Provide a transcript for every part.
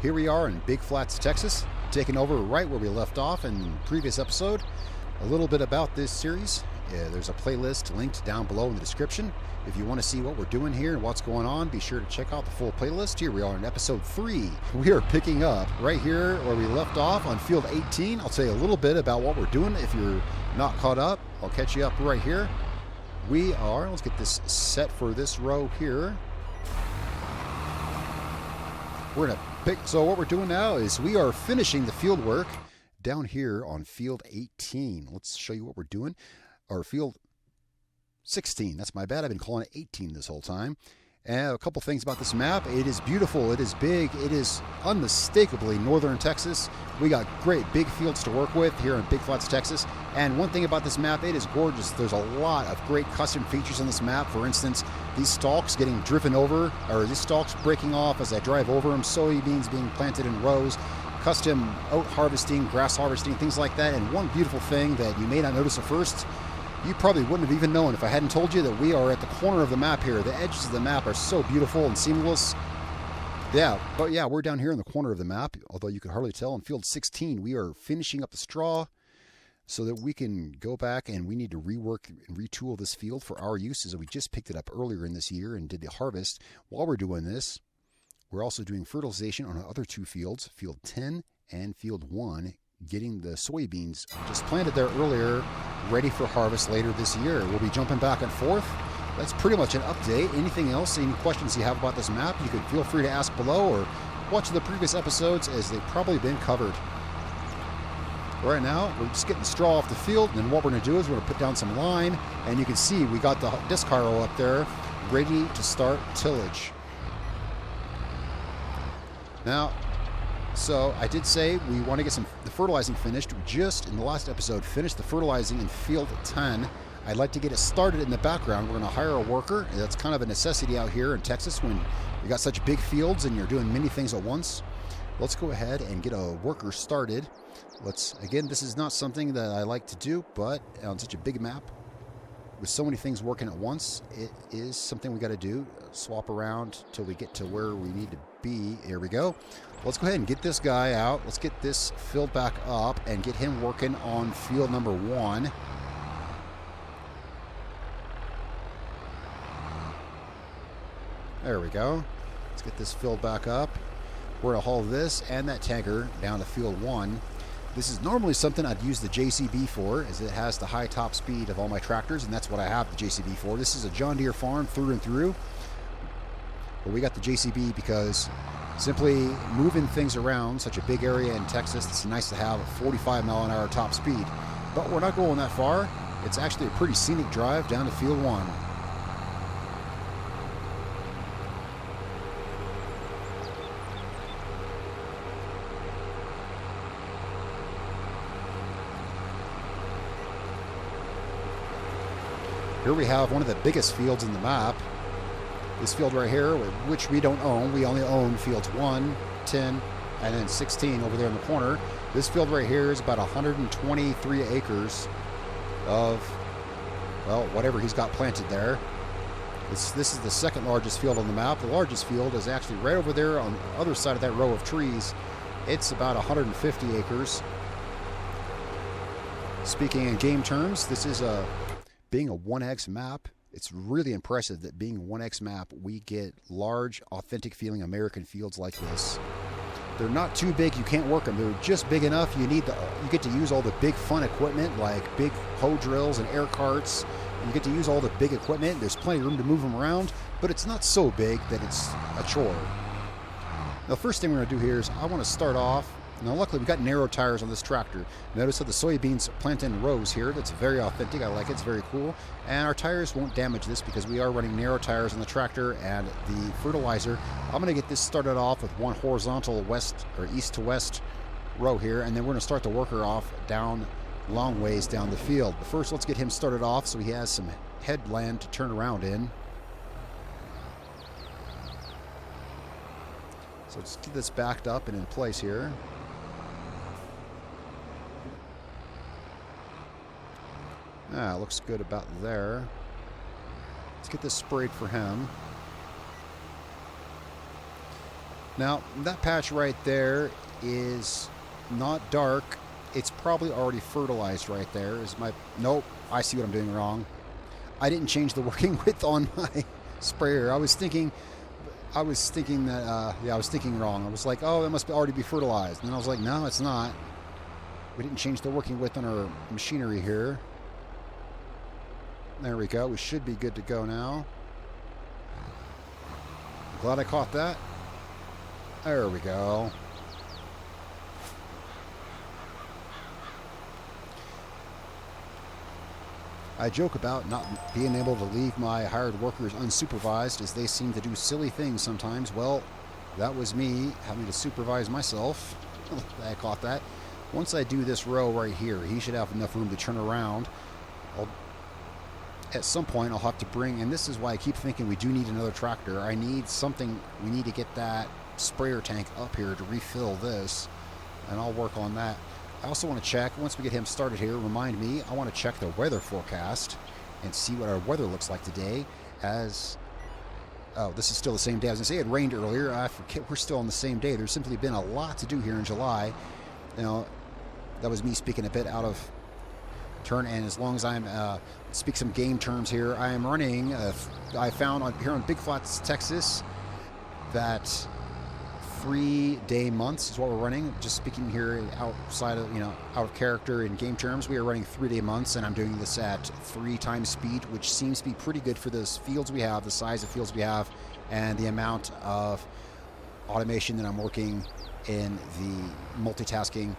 Here we are in Big Flats, Texas, taking over right where we left off in the previous episode. A little bit about this series. There's a playlist linked down below in the description. If you want to see what we're doing here and what's going on, be sure to check out the full playlist. Here we are in episode 3. We are picking up right here where we left off on field 18. I'll tell you a little bit about what we're doing. If you're not caught up, I'll catch you up right here. Let's get this set for this row here. We're going to pick, so what we're doing now is we are finishing the field work down here on field 18. Let's show you what we're doing. Or field 16, that's my bad. I've been calling it 18 this whole time. And a couple things about this map. It is beautiful, it is big, it is unmistakably northern Texas. We got great big fields to work with here in Big Flats, Texas. And one thing about this map, it is gorgeous. There's a lot of great custom features on this map. For instance, these stalks getting driven over, or these stalks breaking off as I drive over them, soybeans being planted in rows, custom oat harvesting, grass harvesting, things like that. And one beautiful thing that you may not notice at first, you probably wouldn't have even known if I hadn't told you, that we are at the corner of the map here. The edges of the map are so beautiful and seamless. We're down here in the corner of the map, although you could hardly tell. In field 16, we are finishing up the straw so that we can go back and we need to rework and retool this field for our uses. We just picked it up earlier in this year and did the harvest. While we're doing this, we're also doing fertilization on our other two fields, field 10 and field 1, getting the soybeans just planted there earlier, ready for harvest later this year. We'll be jumping back and forth. That's pretty much an update. Anything else, any questions you have about this map, you can feel free to ask below or watch the previous episodes as they've probably been covered. Right now, we're just getting straw off the field, and then what we're going to do is we're going to put down some line, and you can see we got the disc harrow up there ready to start tillage. Now, so I did say we want to get the fertilizing finished. We just, in the last episode, finished the fertilizing in field 10. I'd like to get it started in the background. We're going to hire a worker. That's kind of a necessity out here in Texas when you got such big fields and you're doing many things at once. Let's go ahead and get a worker started. Again, this is not something that I like to do, but on such a big map, with so many things working at once, it is something we got to do. Swap around till we get to where we need to be. Here we go. Let's go ahead and get this guy out. Let's get this filled back up and get him working on field number 1. There we go. Let's get this filled back up. We're going to haul this and that tanker down to field 1. This is normally something I'd use the JCB for, as it has the high top speed of all my tractors, and that's what I have the JCB for. This is a John Deere farm through and through. But we got the JCB because simply moving things around such a big area in Texas, it's nice to have a 45 mile an hour top speed. But we're not going that far. It's actually a pretty scenic drive down to field 1. Here we have one of the biggest fields in the map. This field right here, which we don't own. We only own fields 1, 10, and then 16 over there in the corner. This field right here is about 123 acres of, well, whatever he's got planted there. This is the second largest field on the map. The largest field is actually right over there on the other side of that row of trees. It's about 150 acres. Speaking in game terms, this is being a 1X map. It's really impressive that being a 1X map, we get large, authentic feeling American fields like this. They're not too big, you can't work them. They're just big enough. You get to use all the big fun equipment like big hoe drills and air carts. And you get to use all the big equipment. There's plenty of room to move them around, but it's not so big that it's a chore. The first thing we're going to do here is I want to start off. Now, luckily, we've got narrow tires on this tractor. Notice that the soybeans plant in rows here. That's very authentic. I like it. It's very cool. And our tires won't damage this because we are running narrow tires on the tractor and the fertilizer. I'm going to get this started off with one horizontal west or east to west row here, and then we're going to start the worker off down long ways down the field. But first, let's get him started off so he has some headland to turn around in. So let's get this backed up and in place here. Looks good about there. Let's get this sprayed for him. Now, that patch right there is not dark. It's probably already fertilized right there. Nope, I see what I'm doing wrong. I didn't change the working width on my sprayer. I was thinking that, I was thinking wrong. I was like, oh, it must already be fertilized. And then I was like, no, it's not. We didn't change the working width on our machinery here. There we go. We should be good to go now. Glad I caught that. There we go. I joke about not being able to leave my hired workers unsupervised as they seem to do silly things sometimes. Well, that was me having to supervise myself. I caught that. Once I do this row right here, he should have enough room to turn around. At some point, I'll have to bring, and this is why I keep thinking we do need another tractor. I need something. We need to get that sprayer tank up here to refill this, and I'll work on that. I also want to check, once we get him started here, remind me, I want to check the weather forecast and see what our weather looks like today. As, oh, this is still the same day. I was going to say it rained earlier. I forget, we're still on the same day. There's simply been a lot to do here in July. You know, that was me speaking a bit out of turn, and as long as I'm speak some game terms here, I am running I found here on Big Flats, Texas, that 3-day months is what we're running. Just speaking here outside of, out of character in game terms, we are running 3-day months, and I'm doing this at 3 times speed, which seems to be pretty good for the fields we have, the size of fields we have, and the amount of automation that I'm working in the multitasking.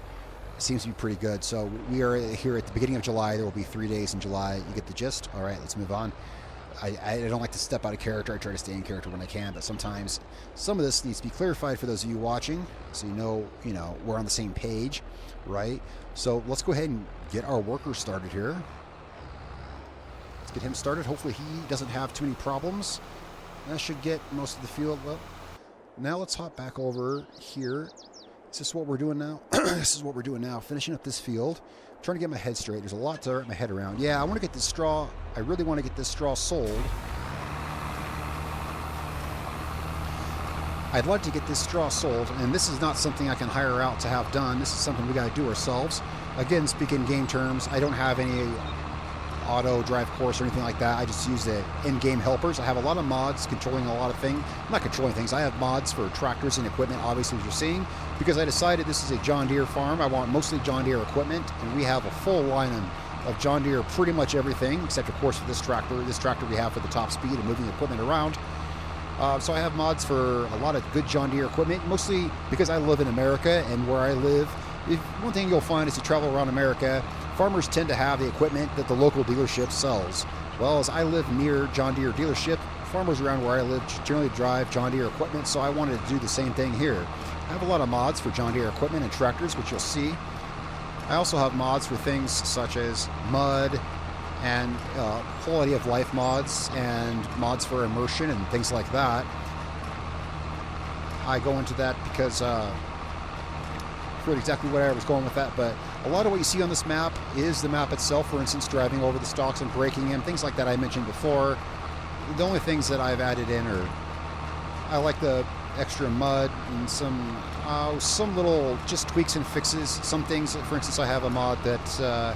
Seems to be pretty good. So we are here at the beginning of July. There will be 3 days in July. You get the gist? All right, let's move on. I don't like to step out of character. I try to stay in character when I can, but sometimes some of this needs to be clarified for those of you watching, so you know we're on the same page, right? So let's go ahead and get our worker started here. Let's get him started. Hopefully he doesn't have too many problems. That should get most of the field. Well, now let's hop back over here. Is this what we're doing now? This is what we're doing now. Finishing up this field. I'm trying to get my head straight. There's a lot to wrap my head around. Yeah, I want to get this straw. I really want to get this straw sold. I'd like to get this straw sold, and this is not something I can hire out to have done. This is something we got to do ourselves. Again, speaking game terms, I don't have any auto drive course or anything like that. I just use the in-game helpers. I have a lot of mods controlling a lot of things. I'm not controlling things. I have mods for tractors and equipment, obviously, as you're seeing, because I decided this is a John Deere farm. I want mostly John Deere equipment, and we have a full line of John Deere, pretty much everything, except of course for this tractor. This tractor we have for the top speed and moving equipment around. So I have mods for a lot of good John Deere equipment, mostly because I live in America, and where I live, one thing you'll find is to travel around America, farmers tend to have the equipment that the local dealership sells. Well, as I live near John Deere dealership, farmers around where I live generally drive John Deere equipment, so I wanted to do the same thing here. I have a lot of mods for John Deere equipment and tractors, which you'll see. I also have mods for things such as mud and quality of life mods and mods for immersion and things like that. I go into that because I forget exactly where I was going with that, but a lot of what you see on this map is the map itself. For instance, driving over the stalks and breaking in, things like that I mentioned before. The only things that I've added in are, I like the extra mud and some little just tweaks and fixes. Some things, for instance, I have a mod that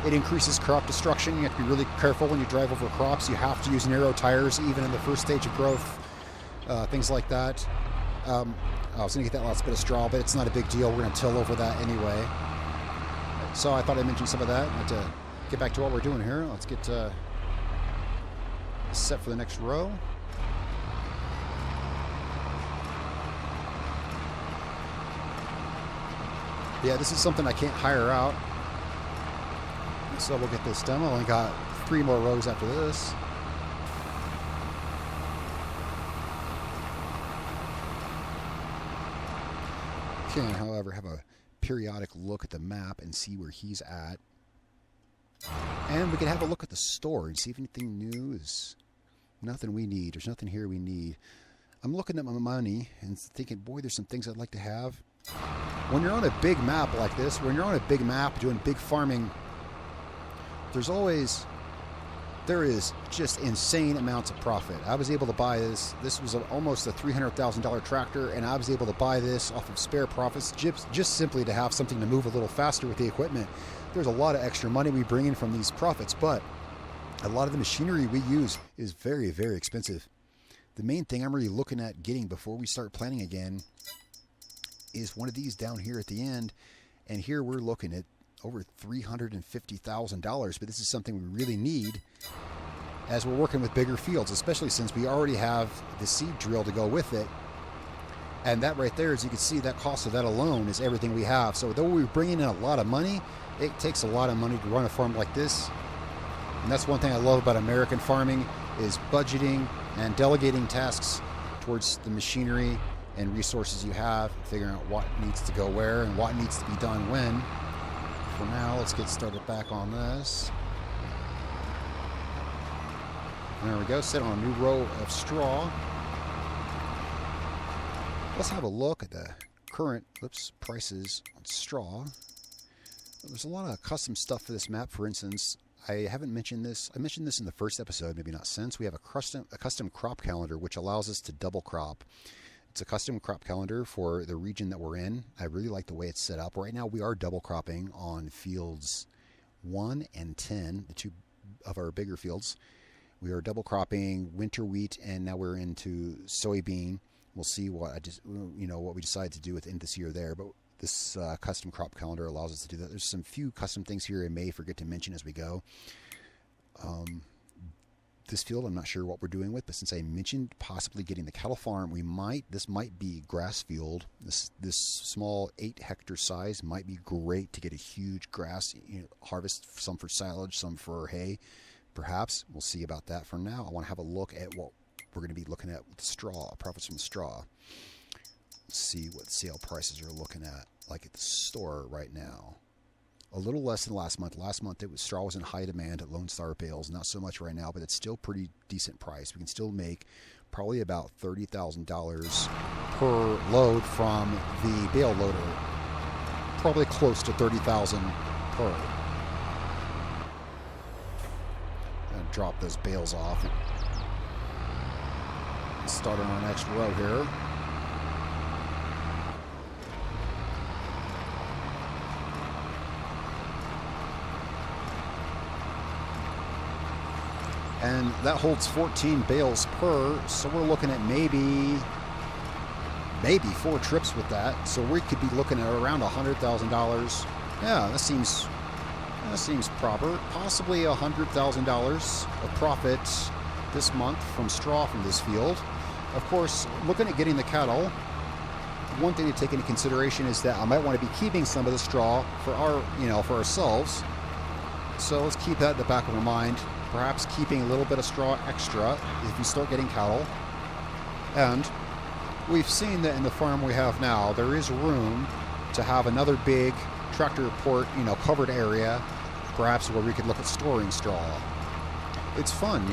it increases crop destruction. You have to be really careful when you drive over crops. You have to use narrow tires even in the first stage of growth. Things like that. I was going to get that last bit of straw, but it's not a big deal. We're going to till over that anyway. So I thought I'd mention some of that. But to get back to what we're doing here, let's get set for the next row. Yeah, this is something I can't hire out. So we'll get this done. I only got 3 more rows after this. Can, however, have a periodic look at the map and see where he's at. And we can have a look at the store and see if anything new is nothing we need. There's nothing here we need. I'm looking at my money and thinking, boy, there's some things I'd like to have. When you're on a big map like this, when you're on a big map doing big farming, there's always there is just insane amounts of profit. I was able to buy this. This was almost a $300,000 tractor, and I was able to buy this off of spare profits just simply to have something to move a little faster with the equipment. There's a lot of extra money we bring in from these profits, but a lot of the machinery we use is very, very expensive. The main thing I'm really looking at getting before we start planning again is one of these down here at the end, and here we're looking at over $350,000, but this is something we really need as we're working with bigger fields, especially since we already have the seed drill to go with it. And that right there, as you can see, that cost of that alone is everything we have. So though we're bringing in a lot of money, it takes a lot of money to run a farm like this. And that's one thing I love about American farming is budgeting and delegating tasks towards the machinery and resources you have, figuring out what needs to go where and what needs to be done when. For now, let's get started back on this. And there we go, set on a new row of straw. Let's have a look at the current prices on straw. There's a lot of custom stuff for this map. For instance, I haven't mentioned this. I mentioned this in the first episode, maybe not since. We have a custom crop calendar, which allows us to double crop. It's a custom crop calendar for the region that we're in. I really like the way it's set up. Right now we are double cropping on fields 1 and 10, the two of our bigger fields. We are double cropping winter wheat, and now we're into soybean. We'll see what what we decide to do at the end of this year there, but this custom crop calendar allows us to do that. There's some few custom things here I may forget to mention as we go. This field, I'm not sure what we're doing with, but since I mentioned possibly getting the cattle farm, this might be grass field. This small 8-hectare size might be great to get a huge grass, harvest some for silage, some for hay. Perhaps we'll see about that. For now, I want to have a look at what we're going to be looking at with the straw, profits from straw. Let's see what sale prices are looking at, like at the store right now. A little less than last month. Last month, straw was in high demand at Lone Star Bales. Not so much right now, but it's still pretty decent price. We can still make probably about $30,000 per load from the bale loader. Probably close to $30,000 per. Gonna drop those bales off. Start on our next row here. And that holds 14 bales per, so we're looking at maybe 4 trips with that. So we could be looking at around $100,000. Yeah, that seems proper. Possibly $100,000 of profit this month from straw from this field. Of course, looking at getting the cattle, one thing to take into consideration is that I might want to be keeping some of the straw for for ourselves. So let's keep that in the back of our mind. Perhaps keeping a little bit of straw extra if you start getting cattle. And we've seen that in the farm we have now, there is room to have another big tractor port, covered area, perhaps where we could look at storing straw. It's fun,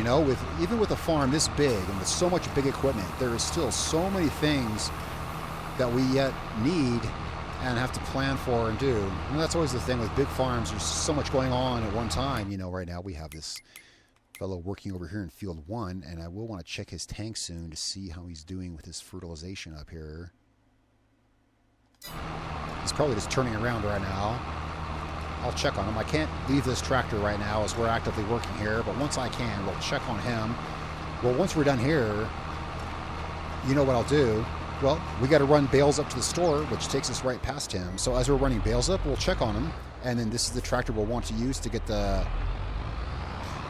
even with a farm this big and with so much big equipment, there is still so many things that we yet need and have to plan for and do. And that's always the thing with big farms. There's so much going on at one time. Right now we have this fellow working over here in field 1, and I will want to check his tank soon to see how he's doing with his fertilization up here. He's probably just turning around right now. I'll check on him. I can't leave this tractor right now as we're actively working here, but once I can, we'll check on him. Well, once we're done here, you know what I'll do? Well, we got to run bales up to the store, which takes us right past him. So as we're running bales up, we'll check on him, and then this is the tractor we'll want to use to get the...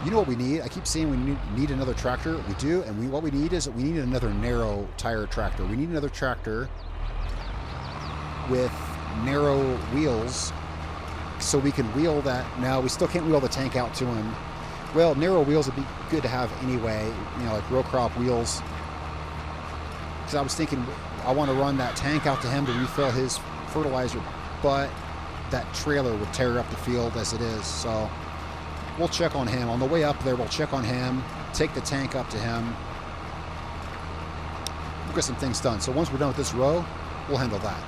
You know what we need? I keep saying we need another tractor. We do, and what we need is we need another narrow tire tractor. We need another tractor with narrow wheels so we can wheel that. Now, we still can't wheel the tank out to him. Well, narrow wheels would be good to have anyway, like row crop wheels. Because I was thinking I want to run that tank out to him to refill his fertilizer, but that trailer would tear up the field as it is, so... We'll check on him. On the way up there, we'll check on him, take the tank up to him. We'll get some things done. So once we're done with this row, we'll handle that.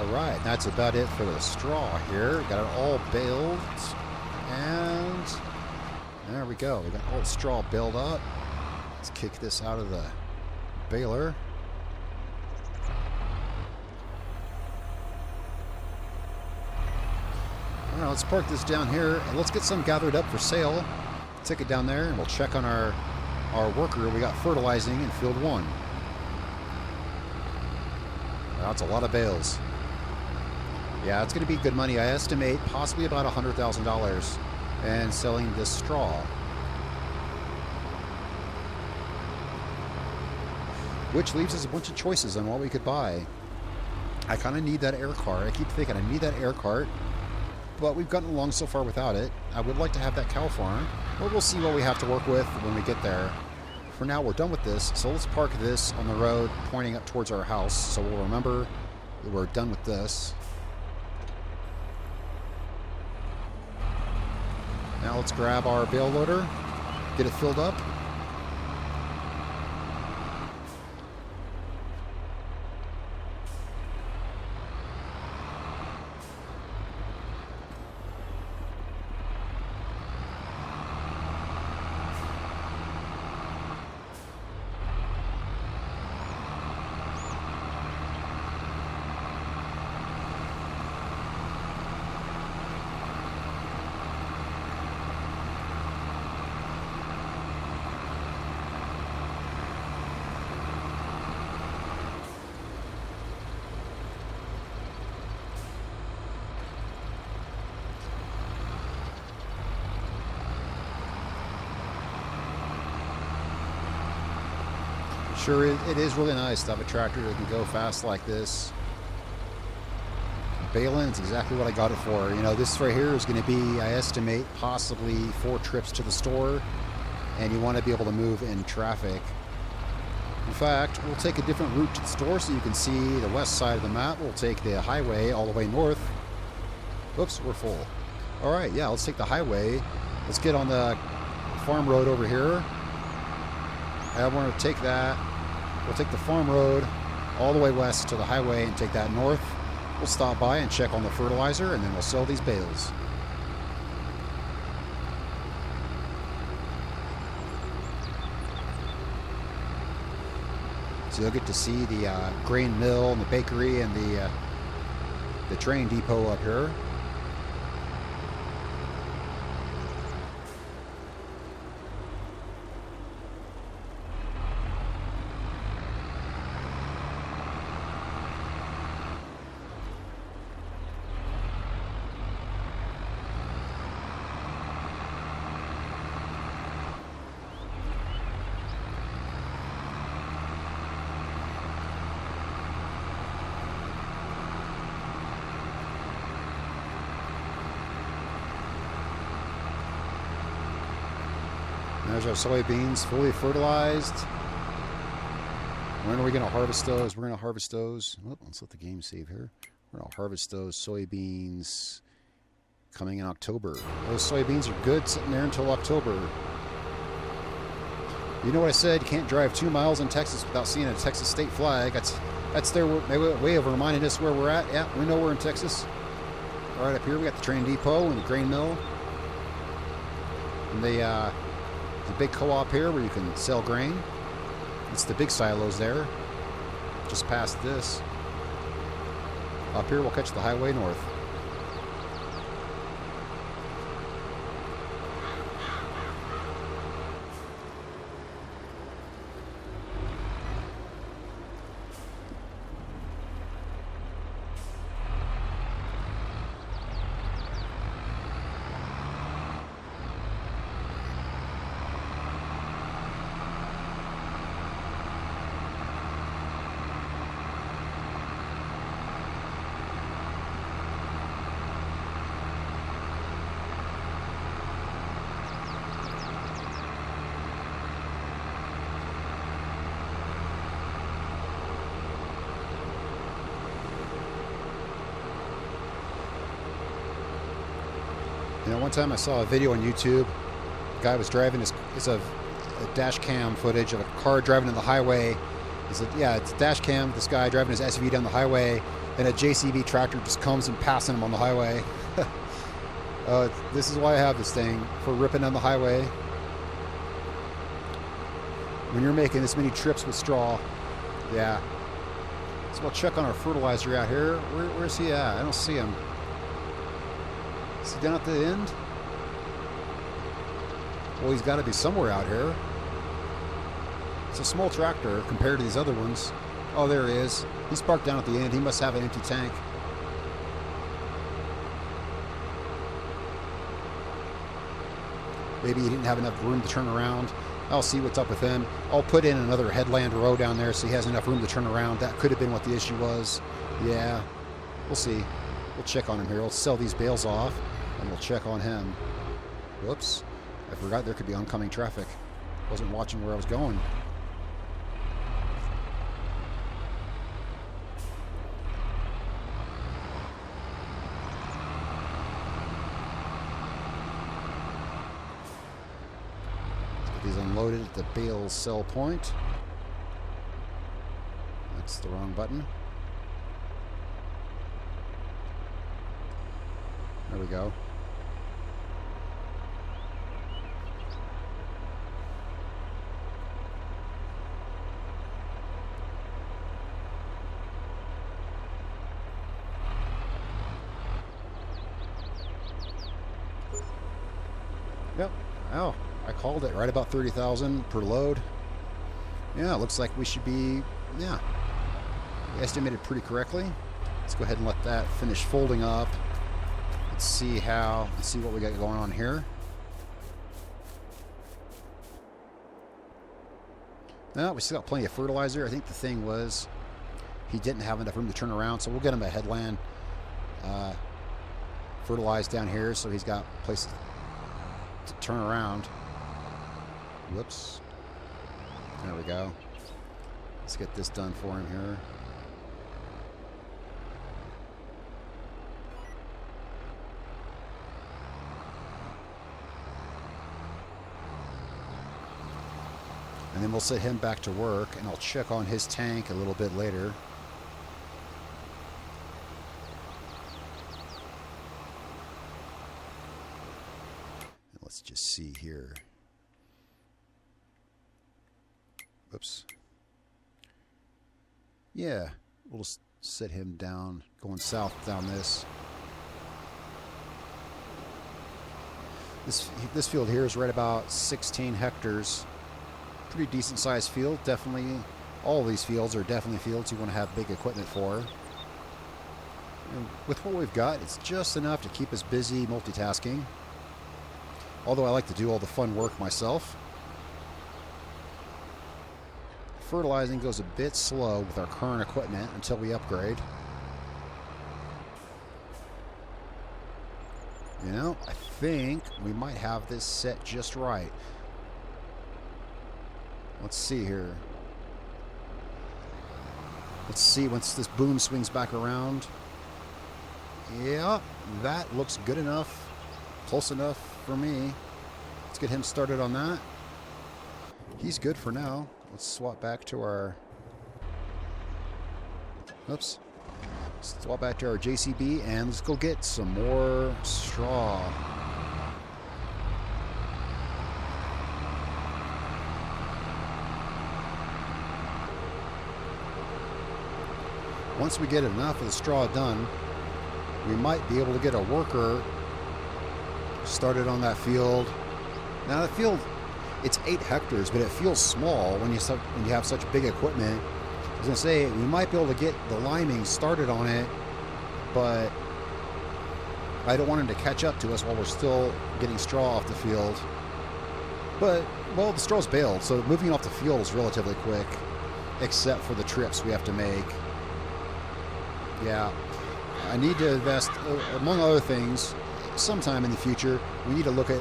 Alright, that's about it for the straw here. Got it all baled. And there we go. We got all the straw baled up. Let's kick this out of the baler. Alright, let's park this down here and let's get some gathered up for sale. Take it down there and we'll check on our worker. We got fertilizing in field 1. That's a lot of bales. Yeah, it's going to be good money. I estimate possibly about $100,000 and selling this straw. Which leaves us a bunch of choices on what we could buy. I kind of need that air cart. I keep thinking I need that air cart, but we've gotten along so far without it. I would like to have that cow farm, but we'll see what we have to work with when we get there. For now, we're done with this, so let's park this on the road pointing up towards our house, so we'll remember that we're done with this. Now let's grab our bale loader, get it filled up. Sure, it is really nice to have a tractor that can go fast like this. Baling is exactly what I got it for. You know, this right here is going to be, I estimate, possibly 4 trips to the store, and you want to be able to move in traffic. In fact, we'll take a different route to the store so you can see the west side of the map. We'll take the highway all the way north. Oops, we're full. All right, yeah, let's take the highway. Let's get on the farm road over here. I want to take that. We'll take the farm road all the way west to the highway and take that north. We'll stop by and check on the fertilizer, and then we'll sell these bales. So you'll get to see the grain mill and the bakery and the train depot up here. There's our soybeans fully fertilized. When are we going to harvest those? We're going to harvest those. Oh, let's let the game save here. We're going to harvest those soybeans coming in October. Those soybeans are good sitting there until October. You know what I said? You can't drive 2 miles in Texas without seeing a Texas state flag. That's their way of reminding us where we're at. Yeah, we know we're in Texas. Right up here, we got the train depot and the grain mill. And the big co-op here where you can sell grain. It's the big silos there, just past this. Up here we'll catch the highway north. You know, one time I saw a video on YouTube. The guy was driving it's a dash cam footage of a car driving on the highway. He said, yeah, it's a dash cam. This guy driving his SUV down the highway, and a JCB tractor just comes and passing them on the highway. This is why I have this thing, for ripping on the highway. When you're making this many trips with straw, yeah. So we'll check on our fertilizer out here. Where's he at? I don't see him. Is he down at the end? Well, he's got to be somewhere out here. It's a small tractor compared to these other ones. Oh, there he is. He's parked down at the end. He must have an empty tank. Maybe he didn't have enough room to turn around. I'll see what's up with him. I'll put in another headland row down there so he has enough room to turn around. That could have been what the issue was. Yeah, we'll see. We'll check on him here. We'll sell these bales off, and we'll check on him. Whoops. I forgot there could be oncoming traffic. Wasn't watching where I was going. These unloaded at the bale sell point. That's the wrong button. There we go. Yep. Oh. I called it right about 30,000 per load. Yeah, it looks like we should be, yeah, estimated pretty correctly. Let's go ahead and let that finish folding up. Let's see what we got going on here. No, we still got plenty of fertilizer. I think the thing was he didn't have enough room to turn around, so we'll get him a headland fertilized down here so he's got places to turn around. Whoops. There we go. Let's get this done for him here. And then we'll set him back to work, and I'll check on his tank a little bit later. Let's just see here. Oops. Yeah, we'll just set him down, going south down this. This field here is right about 16 hectares. Pretty decent sized field. Definitely, all of these fields are definitely fields you want to have big equipment for. And with what we've got, it's just enough to keep us busy multitasking. Although I like to do all the fun work myself. Fertilizing goes a bit slow with our current equipment until we upgrade. You know, I think we might have this set just right. Let's see here. Let's see once this boom swings back around. Yeah, that looks good enough. Close enough for me. Let's get him started on that. He's good for now. Let's swap back to our... Oops. Swap back to our JCB and let's go get some more straw. Once we get enough of the straw done, we might be able to get a worker started on that field. Now the field, it's 8 hectares, but it feels small when you have such big equipment. I was gonna say we might be able to get the liming started on it, but I don't want him to catch up to us while we're still getting straw off the field. But well, the straw's baled, so moving off the field is relatively quick, except for the trips we have to make. Yeah, I need to invest, among other things, sometime in the future, we need to look at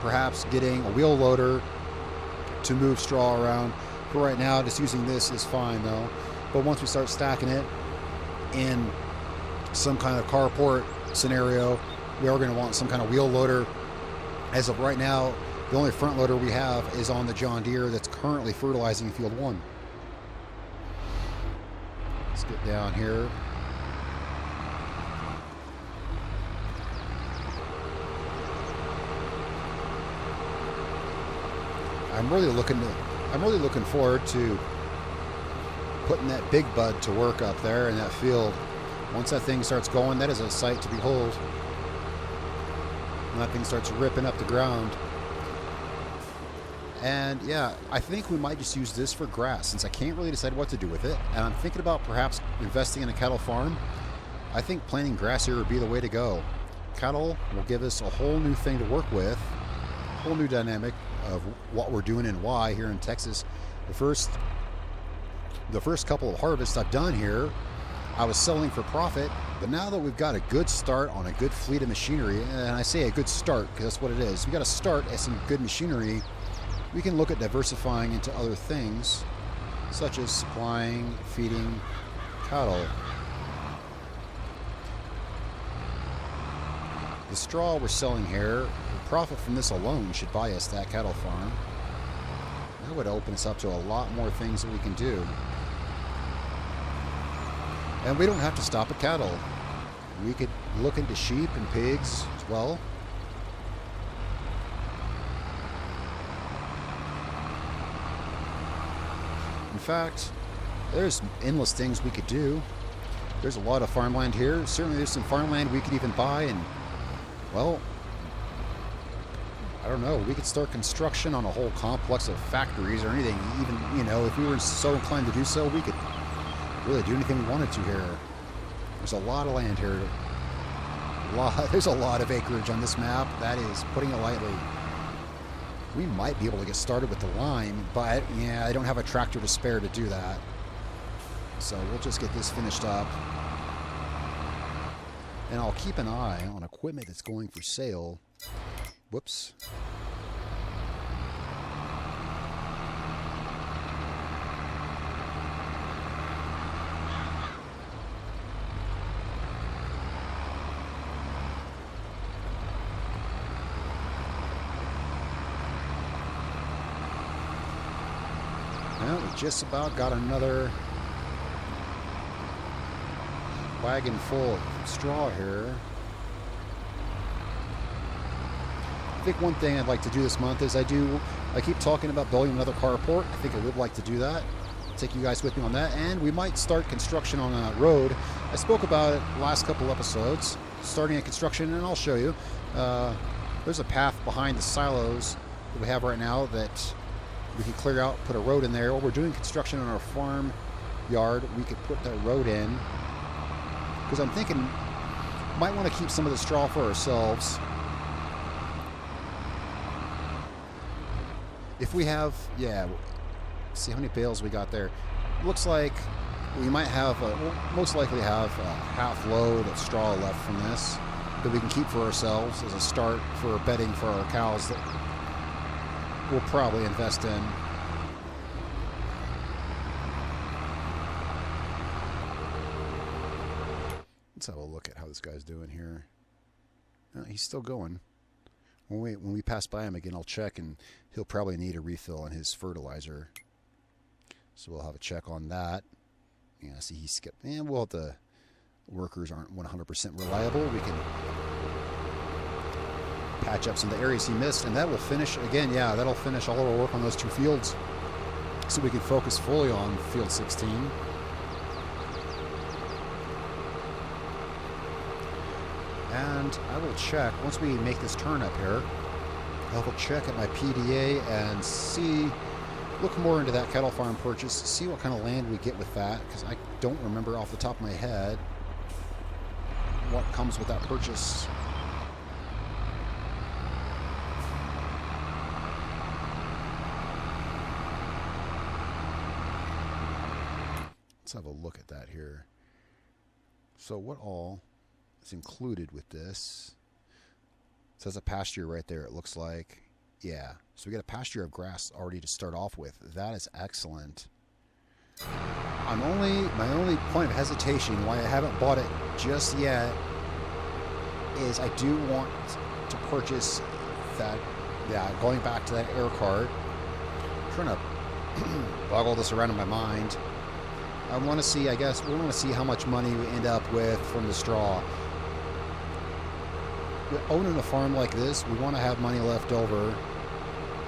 perhaps getting a wheel loader to move straw around. For right now, just using this is fine though. But once we start stacking it in some kind of carport scenario, we are going to want some kind of wheel loader. As of right now, the only front loader we have is on the John Deere that's currently fertilizing field 1. Let's get down here. I'm really looking forward to putting that big bud to work up there in that field. Once that thing starts going, that is a sight to behold. When that thing starts ripping up the ground. And yeah, I think we might just use this for grass, since I can't really decide what to do with it. And I'm thinking about perhaps investing in a cattle farm. I think planting grass here would be the way to go. Cattle will give us a whole new thing to work with, a whole new dynamic of what we're doing and why here in Texas. The first couple of harvests I've done here, I was selling for profit, but now that we've got a good start on a good fleet of machinery, and I say a good start because that's what it is, we got to start at some good machinery, we can look at diversifying into other things, such as supplying, feeding cattle. The straw we're selling here, the profit from this alone should buy us that cattle farm. That would open us up to a lot more things that we can do. And we don't have to stop at cattle. We could look into sheep and pigs as well. In fact, there's endless things we could do. There's a lot of farmland here. Certainly there's some farmland we could even buy, and well, I don't know, we could start construction on a whole complex of factories or anything. Even, you know, if we were so inclined to do so, we could really do anything we wanted to here. There's a lot of land here. There's a lot of acreage on this map. That is putting it lightly. We might be able to get started with the lime, but yeah, I don't have a tractor to spare to do that. So we'll just get this finished up. And I'll keep an eye on equipment that's going for sale. Whoops. Well, we just about got another wagon full of straw here. I think one thing I'd like to do this month is I keep talking about building another carport. I think I would like to do that. Take you guys with me on that, and we might start construction on a road. I spoke about it last couple episodes, starting a construction, and I'll show you. There's a path behind the silos that we have right now that we can clear out, put a road in there. While we're doing construction on our farm yard, we could put that road in. Because I'm thinking, might want to keep some of the straw for ourselves. If we have, yeah, see how many bales we got there. Looks like we might have, we'll most likely have a half load of straw left from this that we can keep for ourselves as a start for bedding for our cows that we'll probably invest in. Let's have a look at how this guy's doing here. He's still going. When we pass by him again, I'll check, and he'll probably need a refill on his fertilizer. So we'll have a check on that. Yeah, see, he skipped. And well, the workers aren't 100% reliable. We can patch up some of the areas he missed, and that will finish, again, yeah, that'll finish all of our work on those two fields. So we can focus fully on field 16. And I will check, once we make this turn up here, I will check at my PDA and see, look more into that cattle farm purchase, see what kind of land we get with that, because I don't remember off the top of my head what comes with that purchase. Let's have a look at that here. So what all is included with this? It says a pasture right there, it looks like. Yeah, so we got a pasture of grass already to start off with. That is excellent. My only point of hesitation why I haven't bought it just yet is I do want to purchase that, yeah, going back to that air cart. I'm trying to boggle this around in my mind. I want to see, I guess, we want to see how much money we end up with from the straw. Owning a farm like this, we want to have money left over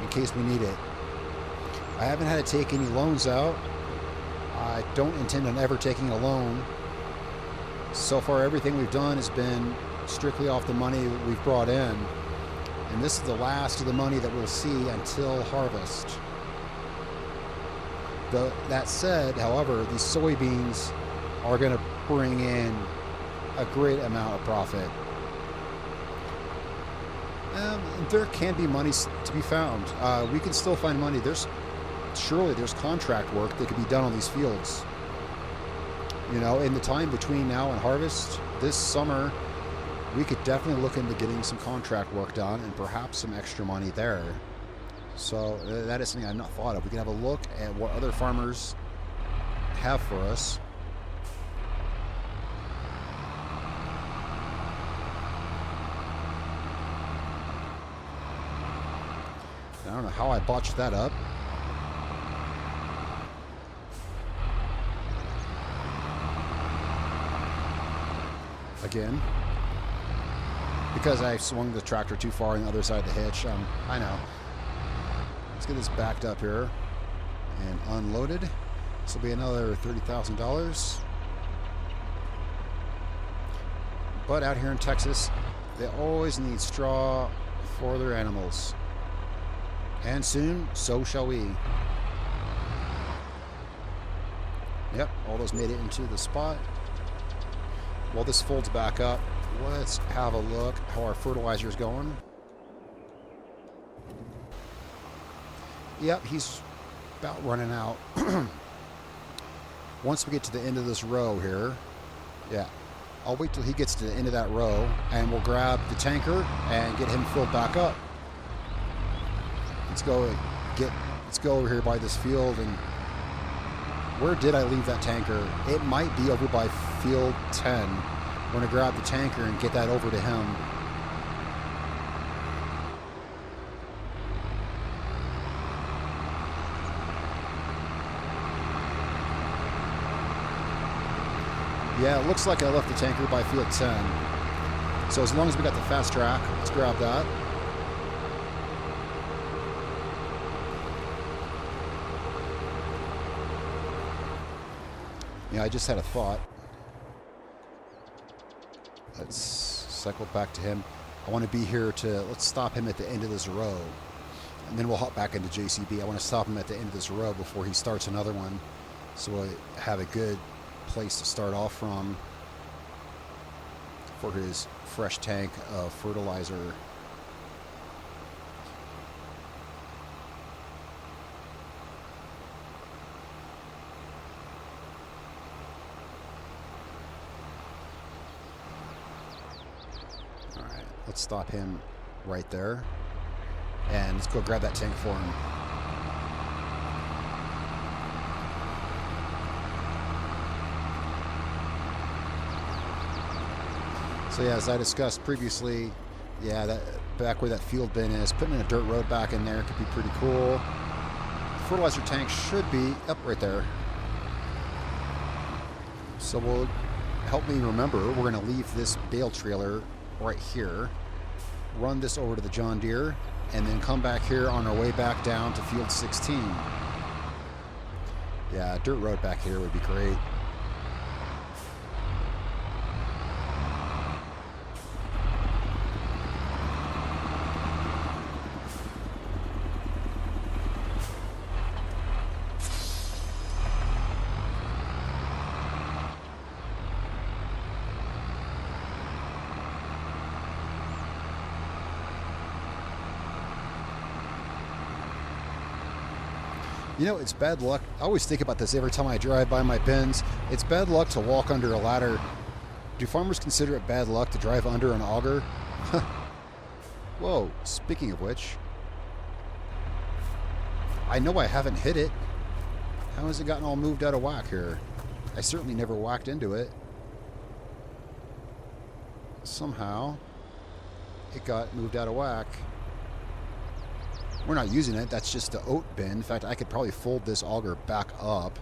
in case we need it. I haven't had to take any loans out. I don't intend on ever taking a loan. So far, everything we've done has been strictly off the money we've brought in. And this is the last of the money that we'll see until harvest. That said, however, these soybeans are going to bring in a great amount of profit. There can be money to be found. We can still find money. Surely there's contract work that could be done on these fields. You know, in the time between now and harvest, this summer, we could definitely look into getting some contract work done and perhaps some extra money there. So that is something I've not thought of. We can have a look at what other farmers have for us. I don't know how I botched that up. Again, because I swung the tractor too far on the other side of the hitch. I know. Let's get this backed up here and unloaded. This will be another $30,000. But out here in Texas, they always need straw for their animals. And soon, so shall we. Yep, all those made it into the spot. While this folds back up, let's have a look how our fertilizer is going. Yep, he's about running out. Once we get to the end of this row here, yeah, I'll wait till he gets to the end of that row and we'll grab the tanker and get him filled back up. Let's go over here by this field. And where did I leave that tanker? It might be over by field 10. We're going to grab the tanker and get that over to him. Yeah, it looks like I left the tanker by field 10. So as long as we got the fast track, let's grab that. Yeah, I just had a thought. Let's cycle back to him. I want to be here let's stop him at the end of this row. And then we'll hop back into JCB. I want to stop him at the end of this row before he starts another one. So we'll have a good place to start off from for his fresh tank of fertilizer. Let's stop him right there. And let's go grab that tank for him. So yeah, as I discussed previously, yeah, that back where that field bin is, putting in a dirt road back in there could be pretty cool. The fertilizer tank should be up right there. So we'll help me remember, we're going to leave this bale trailer right here, run this over to the John Deere, and then come back here on our way back down to field 16. Yeah, dirt road back here would be great. You know, it's bad luck. I always think about this every time I drive by my bins. It's bad luck to walk under a ladder. Do farmers consider it bad luck to drive under an auger? Whoa, speaking of which, I know I haven't hit it. How has it gotten all moved out of whack here? I certainly never whacked into it. Somehow, it got moved out of whack. We're not using it. That's just the oat bin. In fact, I could probably fold this auger back up.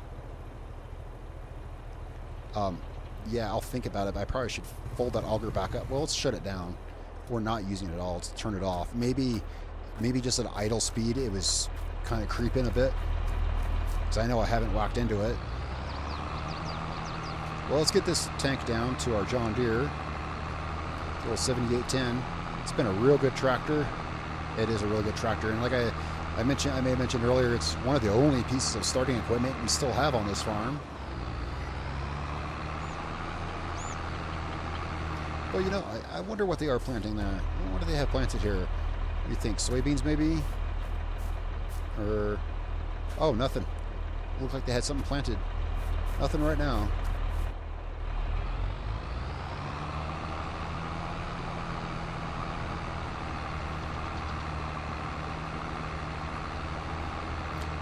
Yeah, I'll think about it, but I probably should fold that auger back up. Well, let's shut it down. We're not using it at all. Let's turn it off. Maybe just at idle speed, it was kind of creeping a bit. because I know I haven't walked into it. Well, let's get this tank down to our John Deere. Little 7810. It's been a real good tractor. It is a real good tractor, and like I may have mentioned earlier, it's one of the only pieces of starting equipment we still have on this farm. Well, you know, I wonder what they are planting there. What do they have planted here? What do you think? Soybeans, maybe? Or... oh, nothing. Looks like they had something planted. Nothing right now.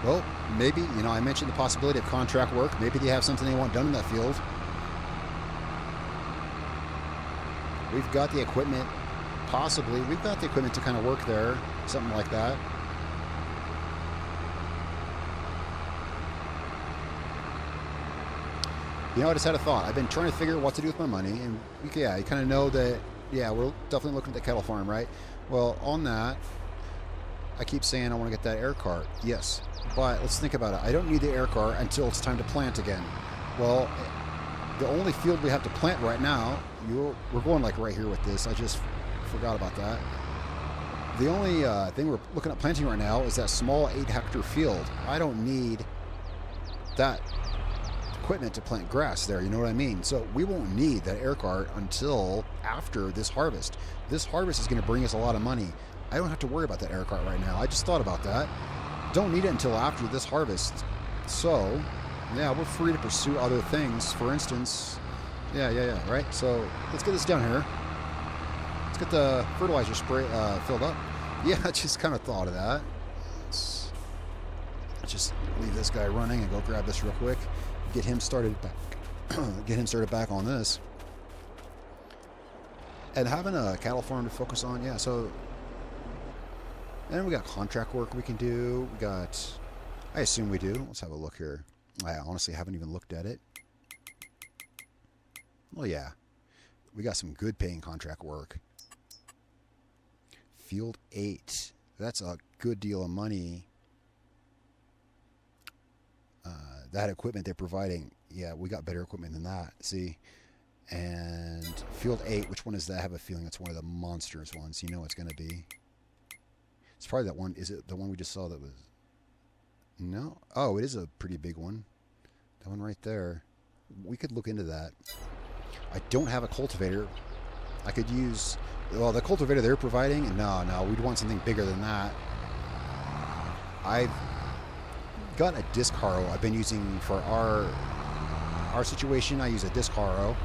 Well, maybe, you know, I mentioned the possibility of contract work. Maybe they have something they want done in that field. We've got the equipment, possibly. We've got the equipment to kind of work there, something like that. You know, I just had a thought. I've been trying to figure out what to do with my money, and yeah, you kind of know that, yeah, we're definitely looking at the cattle farm, right? Well, on that, I keep saying I want to get that air cart. Yes, but let's think about it. I don't need the air cart until it's time to plant again. Well, the only field we have to plant right now, we're going like right here with this. I just forgot about that. The only thing we're looking at planting right now is that small 8-hectare field. I don't need that equipment to plant grass there, you know what I mean? So we won't need that air cart until after this harvest. This harvest is going to bring us a lot of money. I don't have to worry about that air cart right now. I just thought about that. Don't need it until after this harvest. So, yeah, we're free to pursue other things. For instance, yeah, right? So let's get this down here. Let's get the fertilizer spray filled up. Yeah, I just kind of thought of that. Let's just leave this guy running and go grab this real quick. Get him started back. Get him started back on this. And having a cattle farm to focus on, yeah. So, and we got contract work we can do. We got, I assume we do. Let's have a look here. I honestly haven't even looked at it. Well, yeah, we got some good paying contract work. Field 8. That's a good deal of money. That equipment they're providing, yeah, we got better equipment than that. See, and field 8, which one is that? I have a feeling it's one of the monstrous ones. You know it's going to be. It's probably that one. Is it the one we just saw that was? No. Oh, it is a pretty big one. That one right there. We could look into that. I don't have a cultivator. I could use, well, the cultivator they're providing. No, we'd want something bigger than that. I've got a disc harrow I've been using for our situation. I use a disc harrow.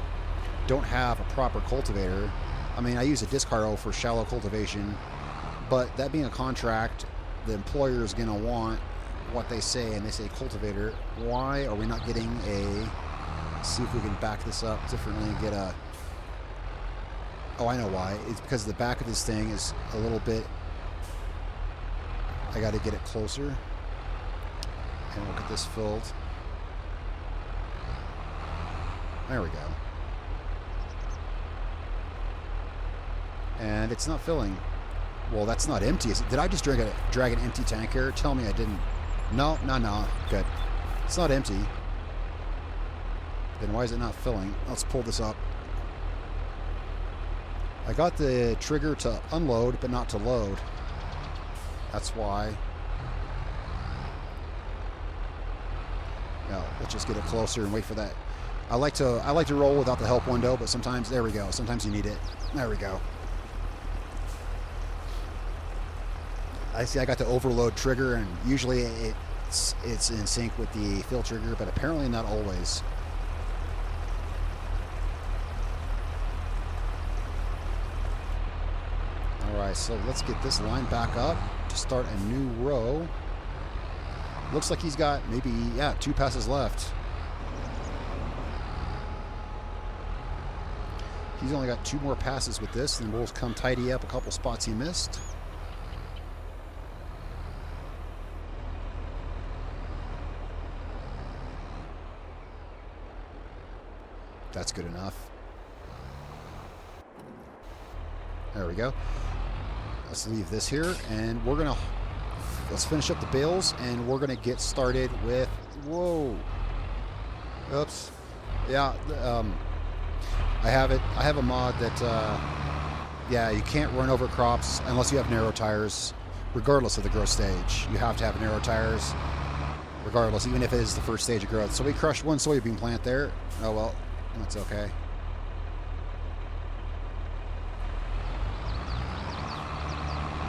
Don't have a proper cultivator. I mean, I use a disc harrow for shallow cultivation, but that being a contract, the employer is going to want what they say, and they say cultivator. Why are we not getting a, see if we can back this up differently and get a, oh, I know why. It's because the back of this thing is a little bit, I got to get it closer. And we'll get this filled. There we go. And it's not filling. Well, that's not empty. Did I just drag an empty tank here? Tell me I didn't. No. Good. It's not empty. Then why is it not filling? Let's pull this up. I got the trigger to unload, but not to load. That's why. Let's just get it closer and wait for that. I like to roll without the help window, but sometimes, there we go. Sometimes you need it. There we go. I see I got the overload trigger, and usually it's in sync with the fill trigger, but apparently not always. All right, so let's get this line back up to start a new row. Looks like he's got maybe, 2 passes left. He's only got 2 more passes with this, and we'll come tidy up a couple spots he missed. That's good enough. There we go. Let's leave this here, and we're going to let's finish up the bales, and we're gonna get started with, whoa, oops, yeah, I have a mod that, yeah, you can't run over crops unless you have narrow tires, regardless of the growth stage. You have to have narrow tires, regardless, even if it is the first stage of growth. So we crushed one soybean plant there. Oh well, that's okay.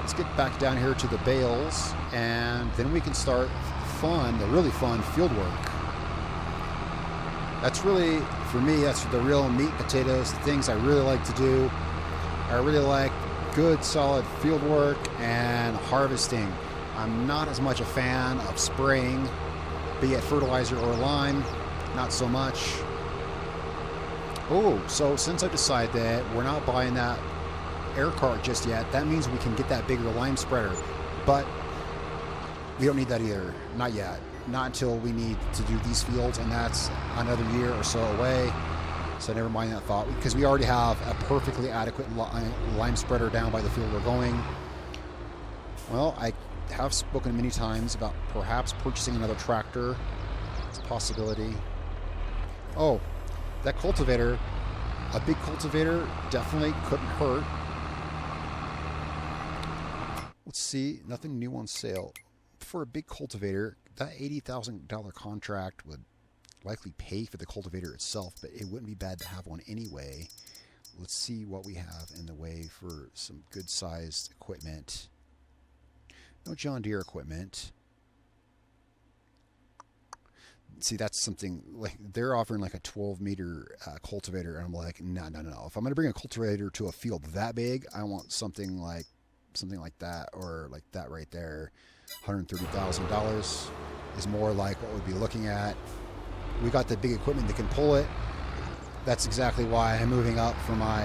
Let's get back down here to the bales, and then we can start the really fun field work. That's really, for me, that's the real meat and potatoes, the things I really like to do. I really like good, solid field work and harvesting. I'm not as much a fan of spraying, be it fertilizer or lime, not so much. Oh, so since I decided that we're not buying that air cart just yet, that means we can get that bigger lime spreader, but we don't need that either, not yet, not until we need to do these fields, and that's another year or so away. So never mind that thought, because we already have a perfectly adequate lime spreader down by the field we're going. Well, I have spoken many times about perhaps purchasing another tractor. It's a possibility. Oh, that cultivator, a big cultivator definitely couldn't hurt. Let's see, nothing new on sale. For a big cultivator, that $80,000 contract would likely pay for the cultivator itself, but it wouldn't be bad to have one anyway. Let's see what we have in the way for some good sized equipment. No John Deere equipment. See, that's something like they're offering like a 12-meter cultivator, and I'm like, no. If I'm going to bring a cultivator to a field that big, I want something like that, or like that right there. $130,000 is more like what we'd be looking at. We got the big equipment that can pull it. That's exactly why I'm moving up for my,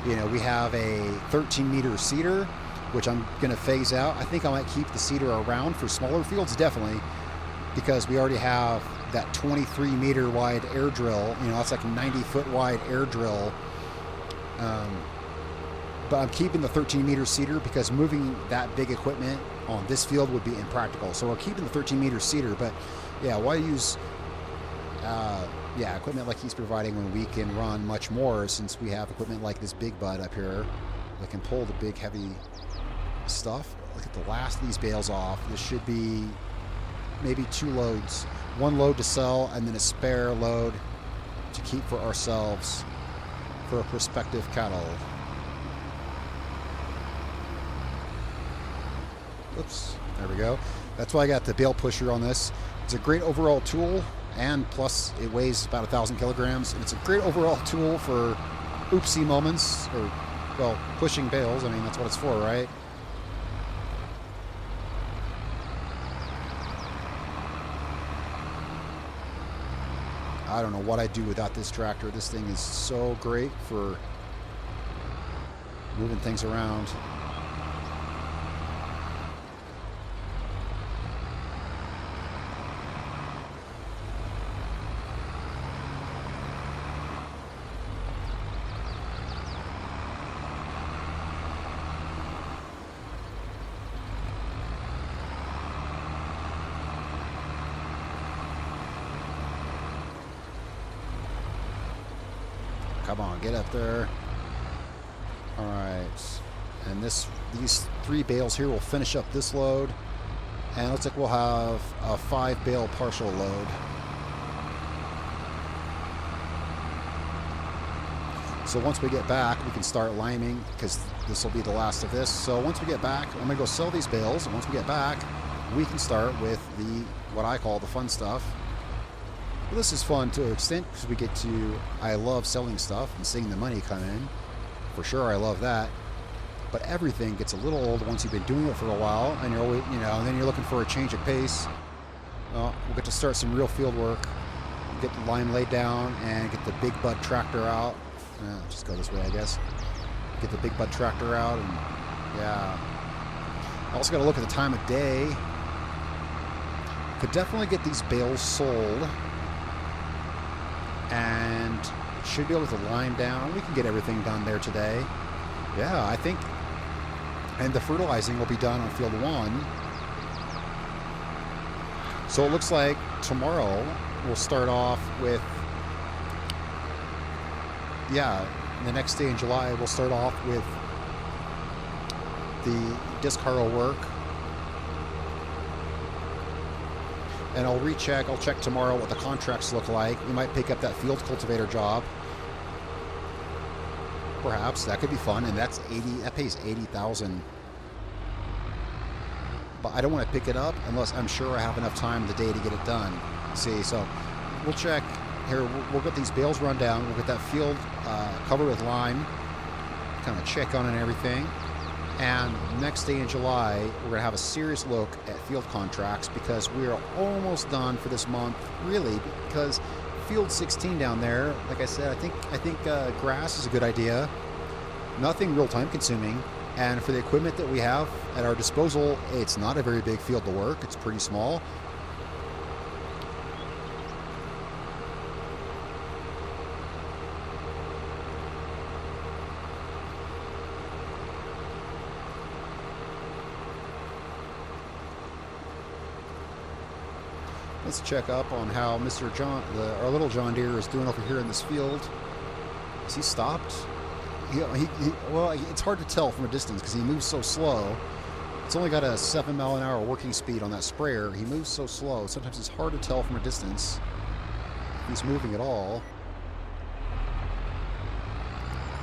we have a 13-meter seeder, which I'm going to phase out. I think I might keep the seeder around for smaller fields, definitely, because we already have that 23-meter wide air drill. That's like a 90-foot wide air drill. But I'm keeping the 13-meter seeder because moving that big equipment on this field would be impractical. So we're keeping the 13-meter seeder, but yeah, why use equipment like he's providing when we can run much more, since we have equipment like this big bud up here that can pull the big heavy stuff. Look at the last of these bales off. This should be maybe 2 loads. 1 load to sell, and then a spare load to keep for ourselves for prospective cattle. Oops, there we go. That's why I got the bale pusher on this. It's a great overall tool, and plus it weighs about 1,000 kilograms. And it's a great overall tool for oopsie moments, or, well, pushing bales. I mean, that's what it's for, right? I don't know what I'd do without this tractor. This thing is so great for moving things around. Come on, get up there. All right, and these 3 bales here will finish up this load, and it looks like we'll have a 5 bale partial load. So once we get back, we can start liming, because this will be the last of this. So once we get back, I'm gonna go sell these bales, and once we get back, we can start with what I call the fun stuff. Well, this is fun to an extent because we get to, I love selling stuff and seeing the money come in. For sure, I love that. But everything gets a little old once you've been doing it for a while, and you're always, and then you're looking for a change of pace. Well, we'll get to start some real field work, get the line laid down, and get the big bud tractor out. Just go this way, I guess. Get the big bud tractor out, and yeah. I also got to look at the time of day. Could definitely get these bales sold, and should be able to line down. We can get everything done there today. Yeah, I think, and the fertilizing will be done on field 1. So it looks like tomorrow we'll start off with, yeah, the next day in July we'll start off with the disc harrow work. And I'll check tomorrow what the contracts look like. We might pick up that field cultivator job. Perhaps that could be fun, and that pays $80,000. But I don't want to pick it up unless I'm sure I have enough time in the day to get it done. See, so we'll check here. We'll get these bales run down. We'll get that field covered with lime, kind of check on it and everything. And next day in July, we're going to have a serious look at field contracts because we are almost done for this month, really, because field 16 down there, like I said, I think grass is a good idea. Nothing real time consuming. And for the equipment that we have at our disposal, it's not a very big field to work. It's pretty small. Let's check up on how Mr. John, our little John Deere, is doing over here in this field. Has he stopped? Well, it's hard to tell from a distance because he moves so slow. It's only got a 7-mile-an-hour working speed on that sprayer. He moves so slow. Sometimes it's hard to tell from a distance if he's moving at all.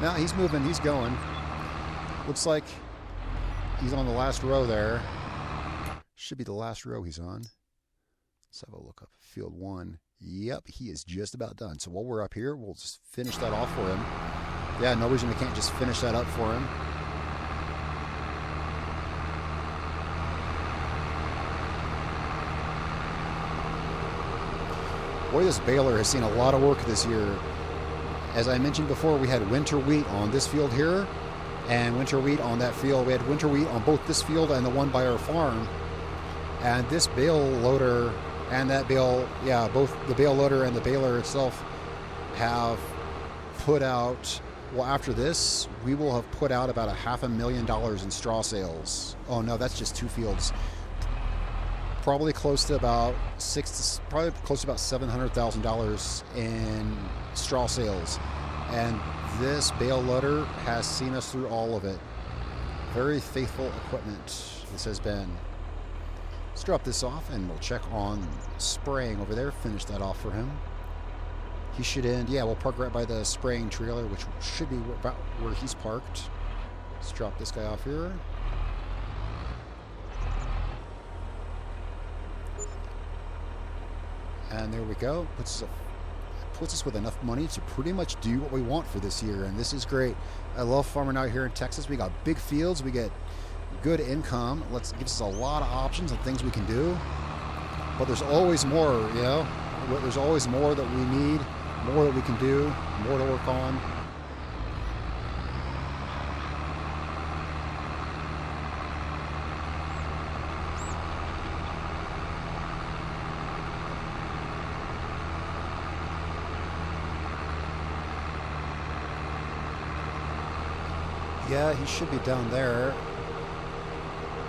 Now he's moving. He's going. Looks like he's on the last row there. Should be the last row he's on. Let's have a look up. Field 1. Yep, he is just about done. So while we're up here, we'll just finish that off for him. Yeah, no reason we can't just finish that up for him. Boy, this baler has seen a lot of work this year. As I mentioned before, we had winter wheat on this field here and winter wheat on that field. We had winter wheat on both this field and the one by our farm. And this bale loader and that bale, yeah, both the bale loader and the baler itself have put out, well, after this, we will have put out about $500,000 in straw sales. Oh no, that's just two fields. Probably close to about $700,000 in straw sales. And this bale loader has seen us through all of it. Very faithful equipment this has been. Let's drop this off and we'll check on spraying over there. Finish that off for him. He should end. Yeah, we'll park right by the spraying trailer, which should be about where he's parked. Let's drop this guy off here. And there we go. Puts us with enough money to pretty much do what we want for this year, and this is great. I love farming out here in Texas. We got big fields. We get good income. Gives us a lot of options and things we can do. But there's always more, you know. There's always more that we need, more that we can do, more to work on. Yeah, he should be down there.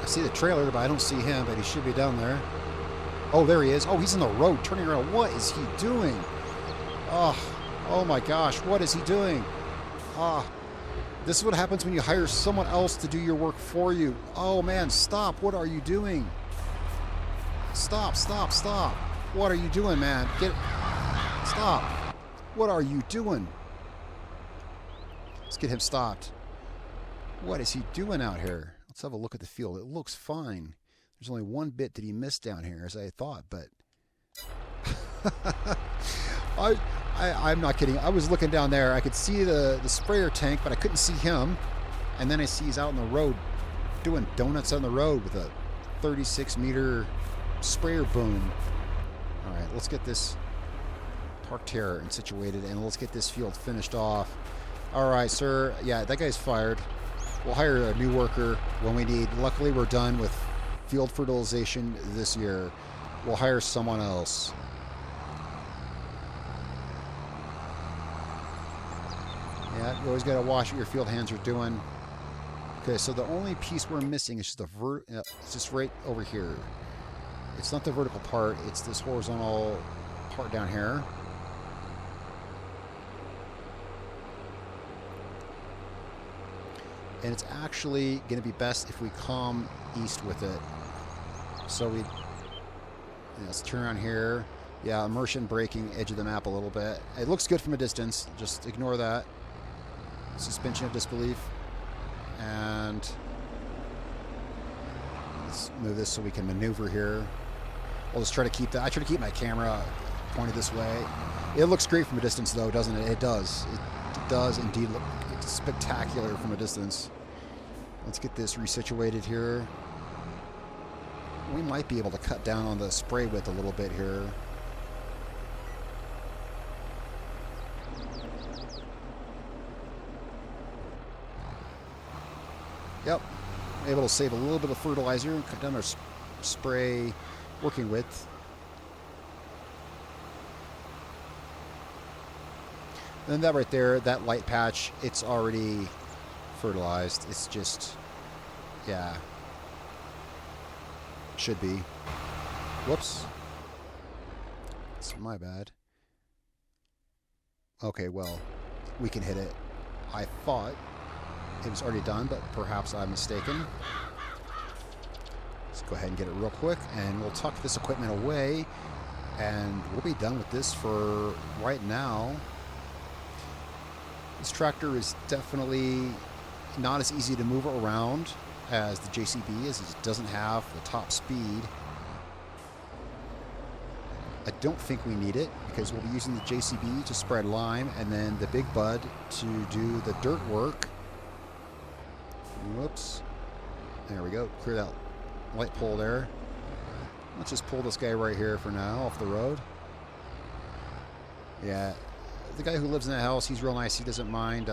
I see the trailer, but I don't see him, but he should be down there. Oh, there he is. Oh, he's in the road, turning around. What is he doing? Oh my gosh, what is he doing? This is what happens when you hire someone else to do your work for you. Oh man, stop. What are you doing? Stop. What are you doing, man? Stop. What are you doing? Let's get him stopped. What is he doing out here? Let's have a look at the field. It looks fine. There's only one bit that he missed down here, as I thought, but I'm not kidding. I was looking down there. I could see the sprayer tank, but I couldn't see him. And then I see he's out on the road doing donuts on the road with a 36-meter sprayer boom. All right, let's get this parked here and situated, and let's get this field finished off. All right, sir. Yeah, that guy's fired. We'll hire a new worker when we need. Luckily, we're done with field fertilization this year. We'll hire someone else. Yeah, you always got to watch what your field hands are doing. Okay, so the only piece we're missing is just it's just right over here. It's not the vertical part, it's this horizontal part down here. And it's actually going to be best if we come east with it. So we, let's turn around here. Yeah, immersion braking, edge of the map a little bit. It looks good from a distance. Just ignore that. Suspension of disbelief. And let's move this so we can maneuver here. I'll just try to keep that. I try to keep my camera pointed this way. It looks great from a distance, though, doesn't it? It does. It does indeed look spectacular from a distance. Let's get this resituated here. We might be able to cut down on the spray width a little bit here. Yep, able to save a little bit of fertilizer and cut down our spray working width. And that right there, that light patch, it's already fertilized. It's just, yeah, should be. Whoops. It's my bad. Okay, well, we can hit it. I thought it was already done, but perhaps I'm mistaken. Let's go ahead and get it real quick, and we'll tuck this equipment away, and we'll be done with this for right now. This tractor is definitely not as easy to move around as the JCB is. It doesn't have the top speed. I don't think we need it because we'll be using the JCB to spread lime and then the Big Bud to do the dirt work. Whoops. There we go. Clear that light pole there. Let's just pull this guy right here for now off the road. Yeah. The guy who lives in that house, he's real nice. He doesn't mind.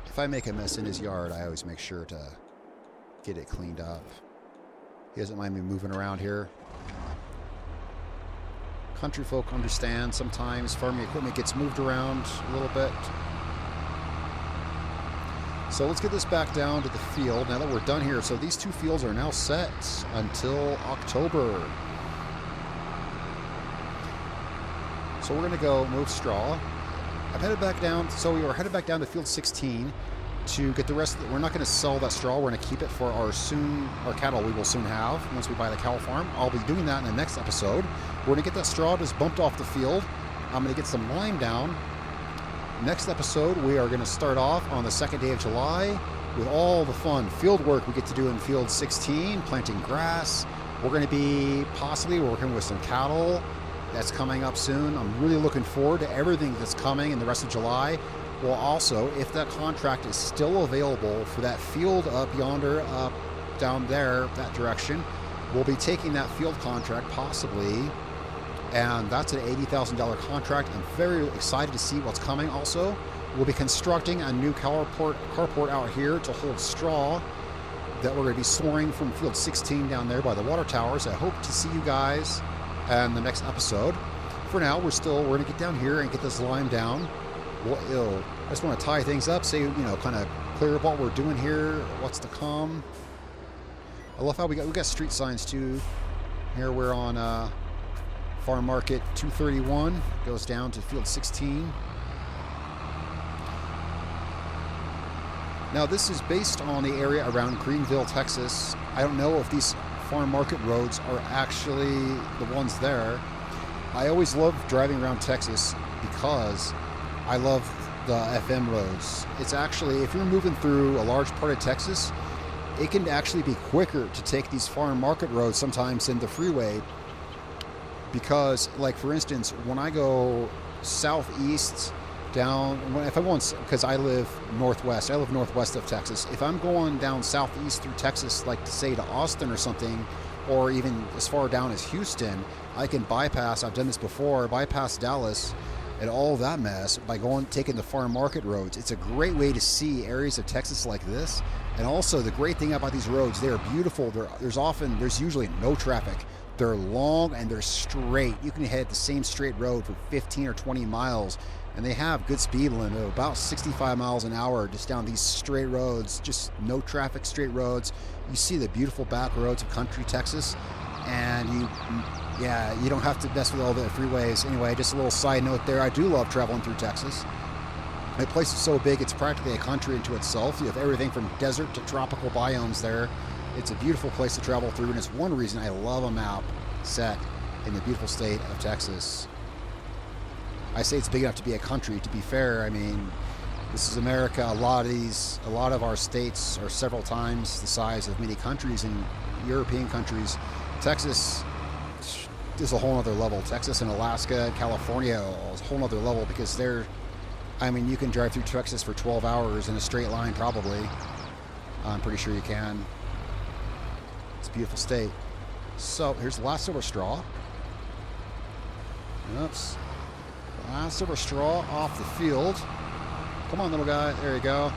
If I make a mess in his yard, I always make sure to get it cleaned up. He doesn't mind me moving around here. Country folk understand sometimes farming equipment gets moved around a little bit. So let's get this back down to the field now that we're done here. So these two fields are now set until October. So we're going to go move straw. I'm headed back down. So we are headed back down to field 16 to get the rest of it. We're not going to sell that straw. We're going to keep it for our cattle we will soon have once we buy the cow farm. I'll be doing that in the next episode. We're going to get that straw just bumped off the field. I'm going to get some lime down. Next episode, we are going to start off on the 2nd day of July with all the fun field work we get to do in field 16, planting grass. We're going to be possibly working with some cattle. That's coming up soon. I'm really looking forward to everything that's coming in the rest of July. Well, also, if that contract is still available for that field up yonder, up down there, that direction, we'll be taking that field contract possibly, and that's an $80,000 contract. I'm very excited to see what's coming. Also, we'll be constructing a new carport out here to hold straw that we're going to be storing from field 16 down there by the water towers. I hope to see you guys in the next episode. For now, we're going to get down here and get this lime down. I just want to tie things up, say, kind of clear up what we're doing here, what's to come. I love how we got street signs too. Here we're on Farm Market 231, goes down to field 16. Now this is based on the area around Greenville, Texas. I don't know if these farm market roads are actually the ones there. I always love driving around Texas because I love the FM roads. It's actually, if you're moving through a large part of Texas, it can actually be quicker to take these farm market roads sometimes than the freeway. Because, like for instance, when I go southeast down, if I want, because I live northwest of Texas. If I'm going down southeast through Texas, like to say to Austin or something, or even as far down as Houston, I can bypass, I've done this before, bypass Dallas and all that mess by taking the farm market roads. It's a great way to see areas of Texas like this. And also the great thing about these roads, they are beautiful. There's usually no traffic. They're long and they're straight. You can hit the same straight road for 15 or 20 miles, and they have good speed limit of about 65 miles an hour just down these straight roads, just no traffic straight roads. You see the beautiful back roads of country Texas, and you don't have to mess with all the freeways. Anyway, just a little side note there. I do love traveling through Texas. The place is so big, it's practically a country into itself. You have everything from desert to tropical biomes there. It's a beautiful place to travel through, and it's one reason I love a map set in the beautiful state of Texas. I say it's big enough to be a country. To be fair, I mean, this is America. A lot of our states are several times the size of many countries in European countries. Texas is a whole other level. Texas and Alaska and California is a whole other level because you can drive through Texas for 12 hours in a straight line probably. I'm pretty sure you can. It's a beautiful state. So here's the last silver straw. Oops. Last silver straw off the field. Come on, little guy. There you go.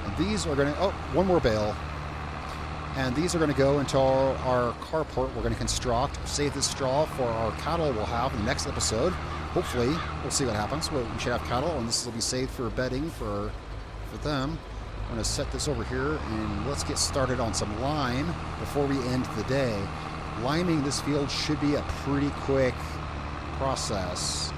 And these are going to... Oh, one more bale. And these are going to go into our carport we're going to construct. Save this straw for our cattle we'll have in the next episode. Hopefully. We'll see what happens. We should have cattle, and this will be saved for bedding for them. I'm going to set this over here, and let's get started on some lime before we end the day. Liming this field should be a pretty quick process.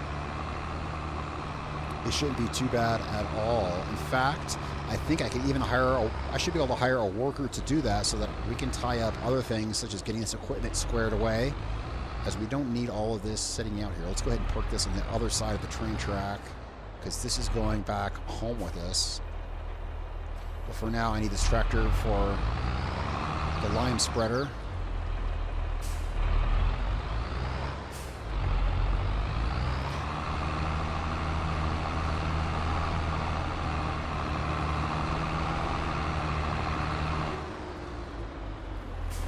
It shouldn't be too bad at all. In fact, I think I could even I should be able to hire a worker to do that so that we can tie up other things such as getting this equipment squared away, as we don't need all of this sitting out here. Let's go ahead and park this on the other side of the train track because this is going back home with us. But for now, I need this tractor for the lime spreader.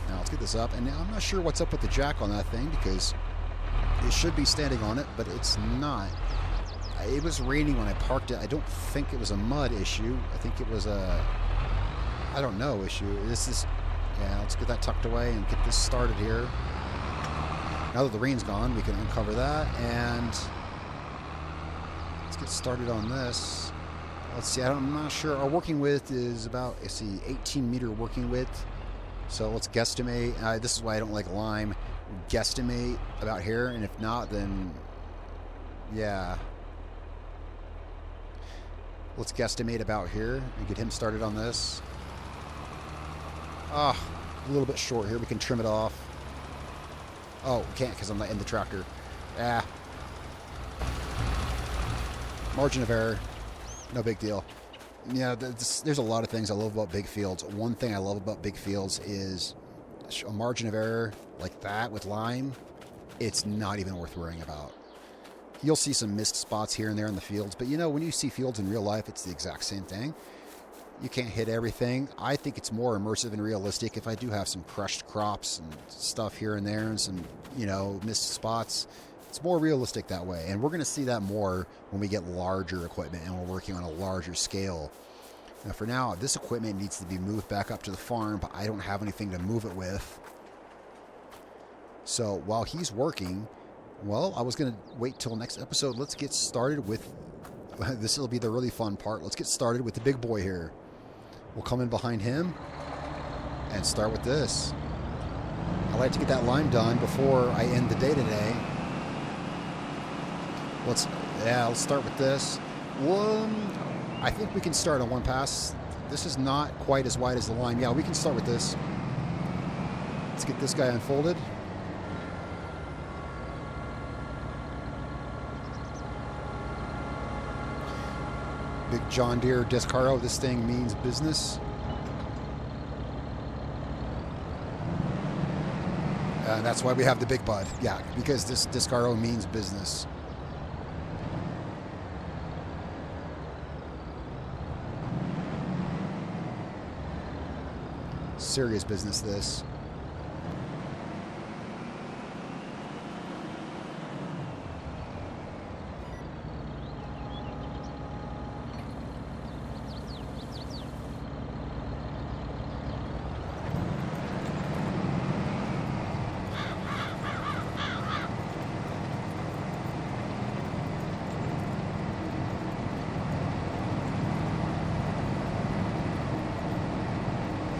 Now let's get this up. And I'm not sure what's up with the jack on that thing because it should be standing on it, but it's not. It was raining when I parked it. I don't think it was a mud issue. I think it was a, I don't know, issue. Let's get that tucked away and get this started here. Now that the rain's gone, we can uncover that, and let's get started on this. Let's see, I'm not sure. Our working width is about, 18 meter working width. So let's guesstimate. This is why I don't like lime. Guesstimate about here, and if not, then yeah. Let's guesstimate about here and get him started on this. A little bit short here. We can trim it off. Oh, we can't because I'm not in the tractor. Margin of error. No big deal. Yeah, there's a lot of things I love about big fields. One thing I love about big fields is a margin of error like that with lime. It's not even worth worrying about. You'll see some missed spots here and there in the fields, but when you see fields in real life, it's the exact same thing. You can't hit everything. I think it's more immersive and realistic if I do have some crushed crops and stuff here and there and some, missed spots. It's more realistic that way, and we're going to see that more when we get larger equipment and we're working on a larger scale. Now, for now, this equipment needs to be moved back up to the farm, but I don't have anything to move it with. So while he's working... Well, I was going to wait till next episode. Let's get started with... This will be the really fun part. Let's get started with the big boy here. We'll come in behind him and start with this. I like to get that lime done before I end the day today. Let's start with this. I think we can start on one pass. This is not quite as wide as the lime. Yeah, we can start with this. Let's get this guy unfolded. Big John Deere disc harrow. This thing means business. That's why we have the big bud. Yeah, because this disc harrow means business. Serious business, this.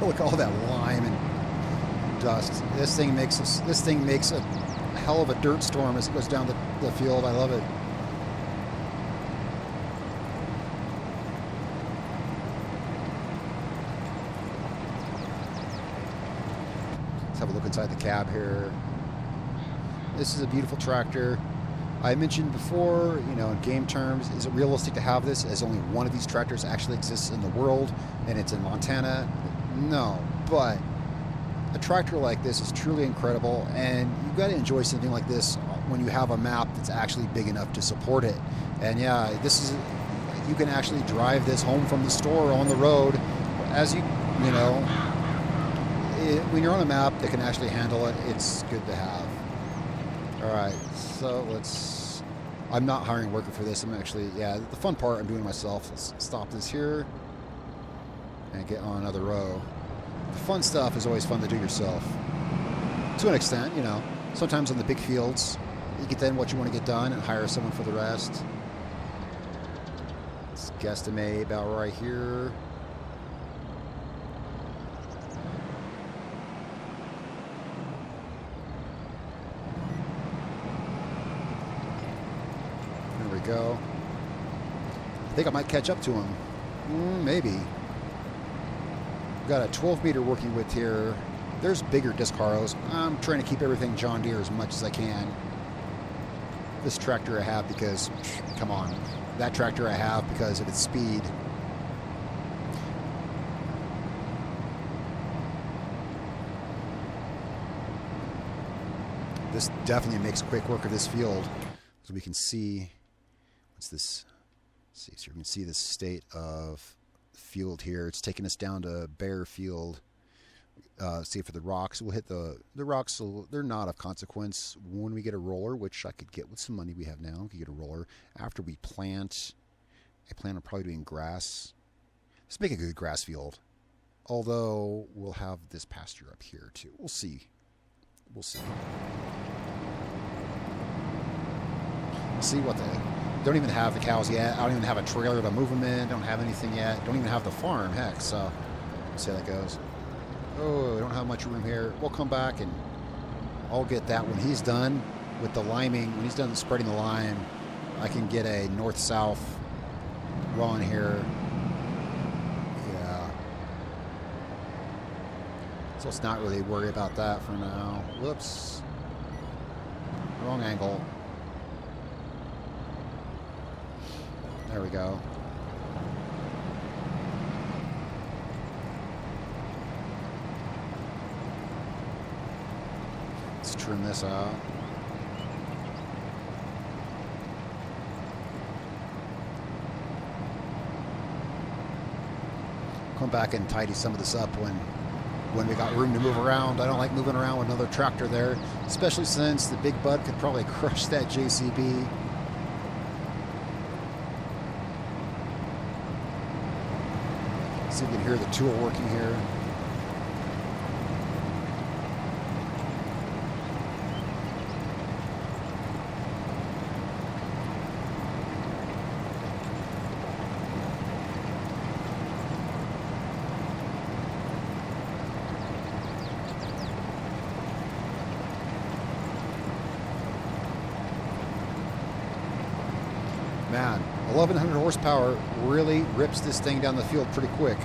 Look at all that lime and dust. This thing makes a hell of a dirt storm as it goes down the field. I love it. Let's have a look inside the cab here. This is a beautiful tractor. I mentioned before, in game terms, is it realistic to have this as only one of these tractors actually exists in the world and it's in Montana? No, but a tractor like this is truly incredible, and you've got to enjoy something like this when you have a map that's actually big enough to support it. And yeah, you can actually drive this home from the store on the road as when you're on a map that can actually handle it, it's good to have. All right, so I'm not hiring a worker for this. I'm actually, the fun part I'm doing myself. Let's stop this here and get on another row. The fun stuff is always fun to do yourself. To an extent, sometimes on the big fields, you get then what you want to get done and hire someone for the rest. Let's guesstimate about right here. There we go. I think I might catch up to him. Maybe. Got a 12 meter working width here. There's bigger disc harrows. I'm trying to keep everything John Deere as much as I can. This tractor I have because, come on, that tractor I have because of its speed. This definitely makes quick work of this field. So we can see, what's this? Let's see, so you can see the state of field here. It's taking us down to bare field. See for the rocks, we'll hit the rocks. So they're not of consequence when we get a roller, which I could get with some money we have now. We could get a roller after we plant. I plan on probably doing grass. Let's make a good grass field. Although we'll have this pasture up here too. We'll see. We'll see. See what don't even have the cows yet. I don't even have a trailer to move them in. Don't have anything yet. Don't even have the farm. Heck, so let's see how that goes. Oh, we don't have much room here. We'll come back and I'll get that when he's done with the liming. When he's done spreading the lime, I can get a north-south run here. Yeah. So let's not really worry about that for now. Whoops. Wrong angle. There we go. Let's trim this out. Come back and tidy some of this up when we got room to move around. I don't like moving around with another tractor there, especially since the big bud could probably crush that JCB. See if you can hear the tool working here. Man, 1,100 horsepower really rips this thing down the field pretty quick.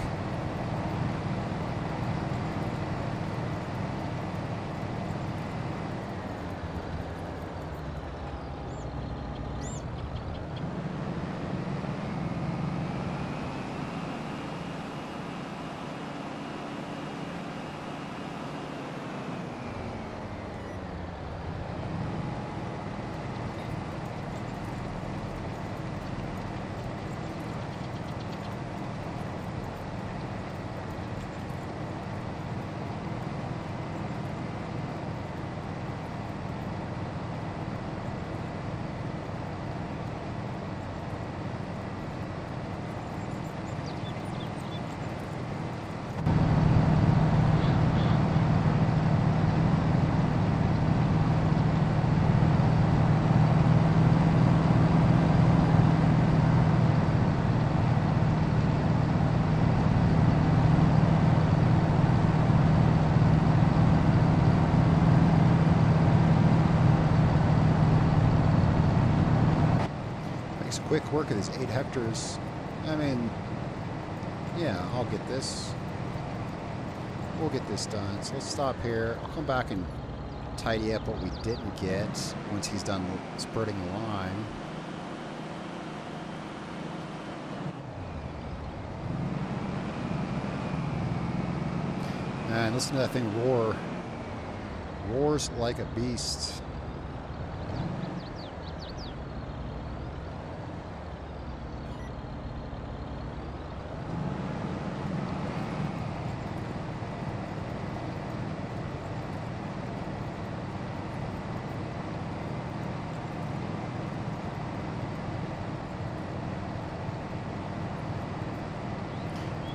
quick work of these 8 hectares. I mean, yeah, I'll get this. We'll get this done. So let's stop here. I'll come back and tidy up what we didn't get once he's done spreading the line. And listen to that thing roar. Roars like a beast.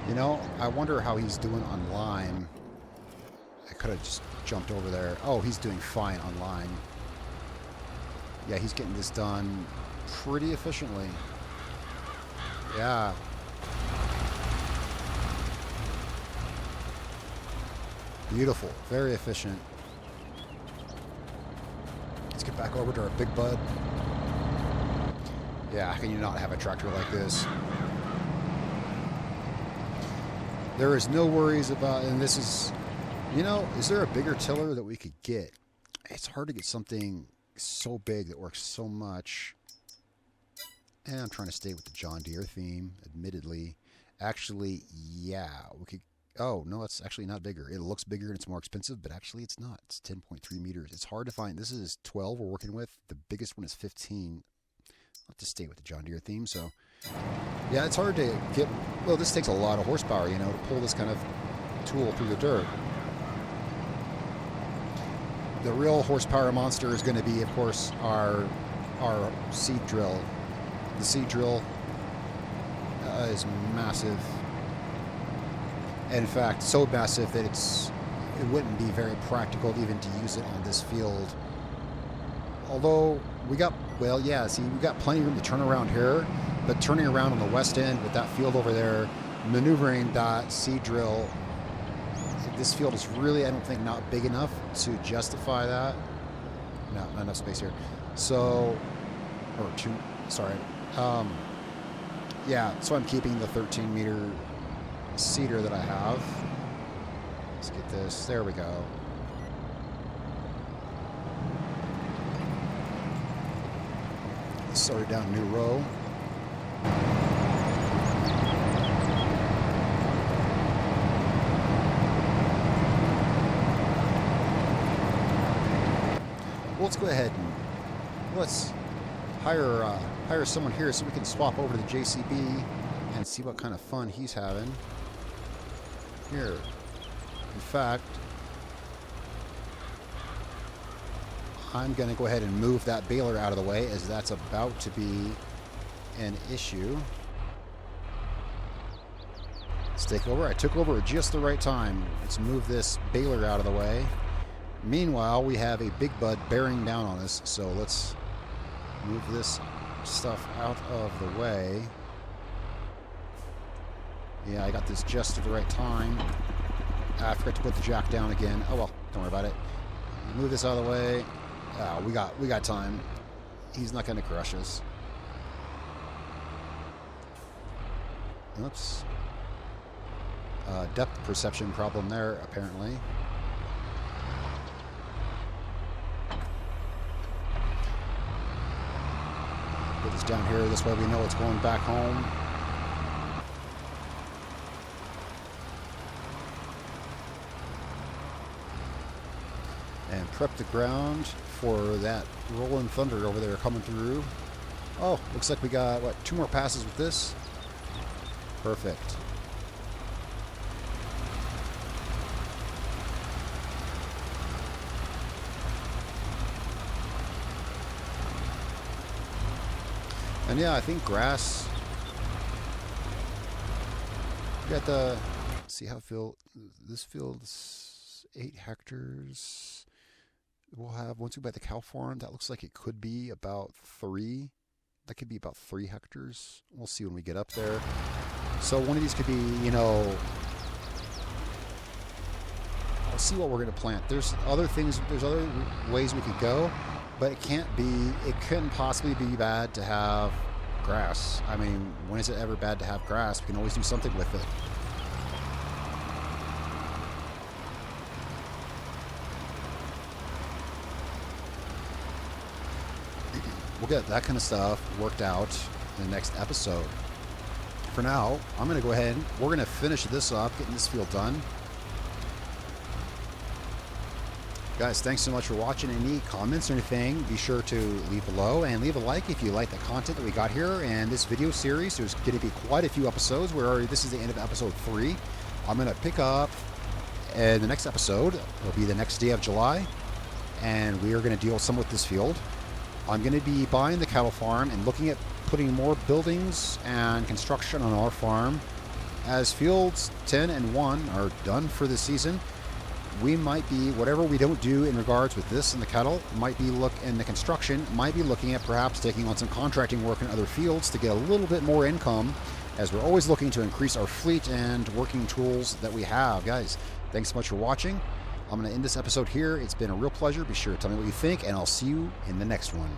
You know, I wonder how he's doing on lime. I could have just jumped over there. Oh, he's doing fine on lime. Yeah, he's getting this done pretty efficiently. Yeah. Beautiful. Very efficient. Let's get back over to our big bud. Yeah, how can you not have a tractor like this? There is no worries about, and this is, you know, is there a bigger tiller that we could get? It's hard to get something so big that works so much. And I'm trying to stay with the John Deere theme, admittedly. Actually, yeah, we could, oh, no, it's actually not bigger. It looks bigger and it's more expensive, but actually it's not. It's 10.3 meters. It's hard to find. This is 12 we're working with. The biggest one is 15. I'll have to stay with the John Deere theme, so... Yeah, it's hard to get... Well, this takes a lot of horsepower, you know, to pull this kind of tool through the dirt. The real horsepower monster is going to be, of course, our seed drill. The seed drill is massive. In fact, so massive that it wouldn't be very practical even to use it on this field. Although we got, well, yeah, see, we got plenty of room to turn around here, but turning around on the west end with that field over there, maneuvering that seed drill, this field is really, I don't think, not big enough to justify that. No, not enough space here. So, or two, sorry. Yeah, so I'm keeping the 13-meter seeder that I have. Let's get this. There we go. Started down a new row. Well, let's go ahead and let's hire someone here so we can swap over to the JCB and see what kind of fun he's having. Here, in fact, I'm going to go ahead and move that baler out of the way, as that's about to be an issue. Let's take over. I took over at just the right time. Let's move this baler out of the way. Meanwhile, we have a big bud bearing down on us, so let's move this stuff out of the way. Yeah, I got this just at the right time. I forgot to put the jack down again. Oh well, don't worry about it. Move this out of the way. We got time. He's not going to crush us. Oops. Depth perception problem there, apparently. Put this down here. This way we know it's going back home. And prep the ground for that rolling thunder over there coming through. Oh, looks like we got, what, 2 more passes with this? Perfect. And yeah, I think grass. We got the, let's see how this field's 8 hectares. We'll have, once we buy the cow farm, that looks like it could be about 3. That could be about 3 hectares. We'll see when we get up there. So one of these could be, you know, I'll see what we're going to plant. There's other things, there's other ways we could go, but it couldn't possibly be bad to have grass. I mean, when is it ever bad to have grass? We can always do something with it. We'll get that kind of stuff worked out in the next episode. For now, I'm going to go ahead, we're going to finish this up, getting this field done. Guys, thanks so much for watching. Any comments or anything, be sure to leave below and leave a like if you like the content that we got here. And this video series, there's going to be quite a few episodes. This is the end of episode 3. I'm going to pick up in the next episode. It'll be the next day of July, and we are going to deal some with this field. I'm going to be buying the cattle farm and looking at putting more buildings and construction on our farm. As fields 10 and 1 are done for this season, we might be, whatever we don't do in regards with this and the cattle, might be the construction, might be looking at perhaps taking on some contracting work in other fields to get a little bit more income, as we're always looking to increase our fleet and working tools that we have. Guys, thanks so much for watching. I'm going to end this episode here. It's been a real pleasure. Be sure to tell me what you think, and I'll see you in the next one.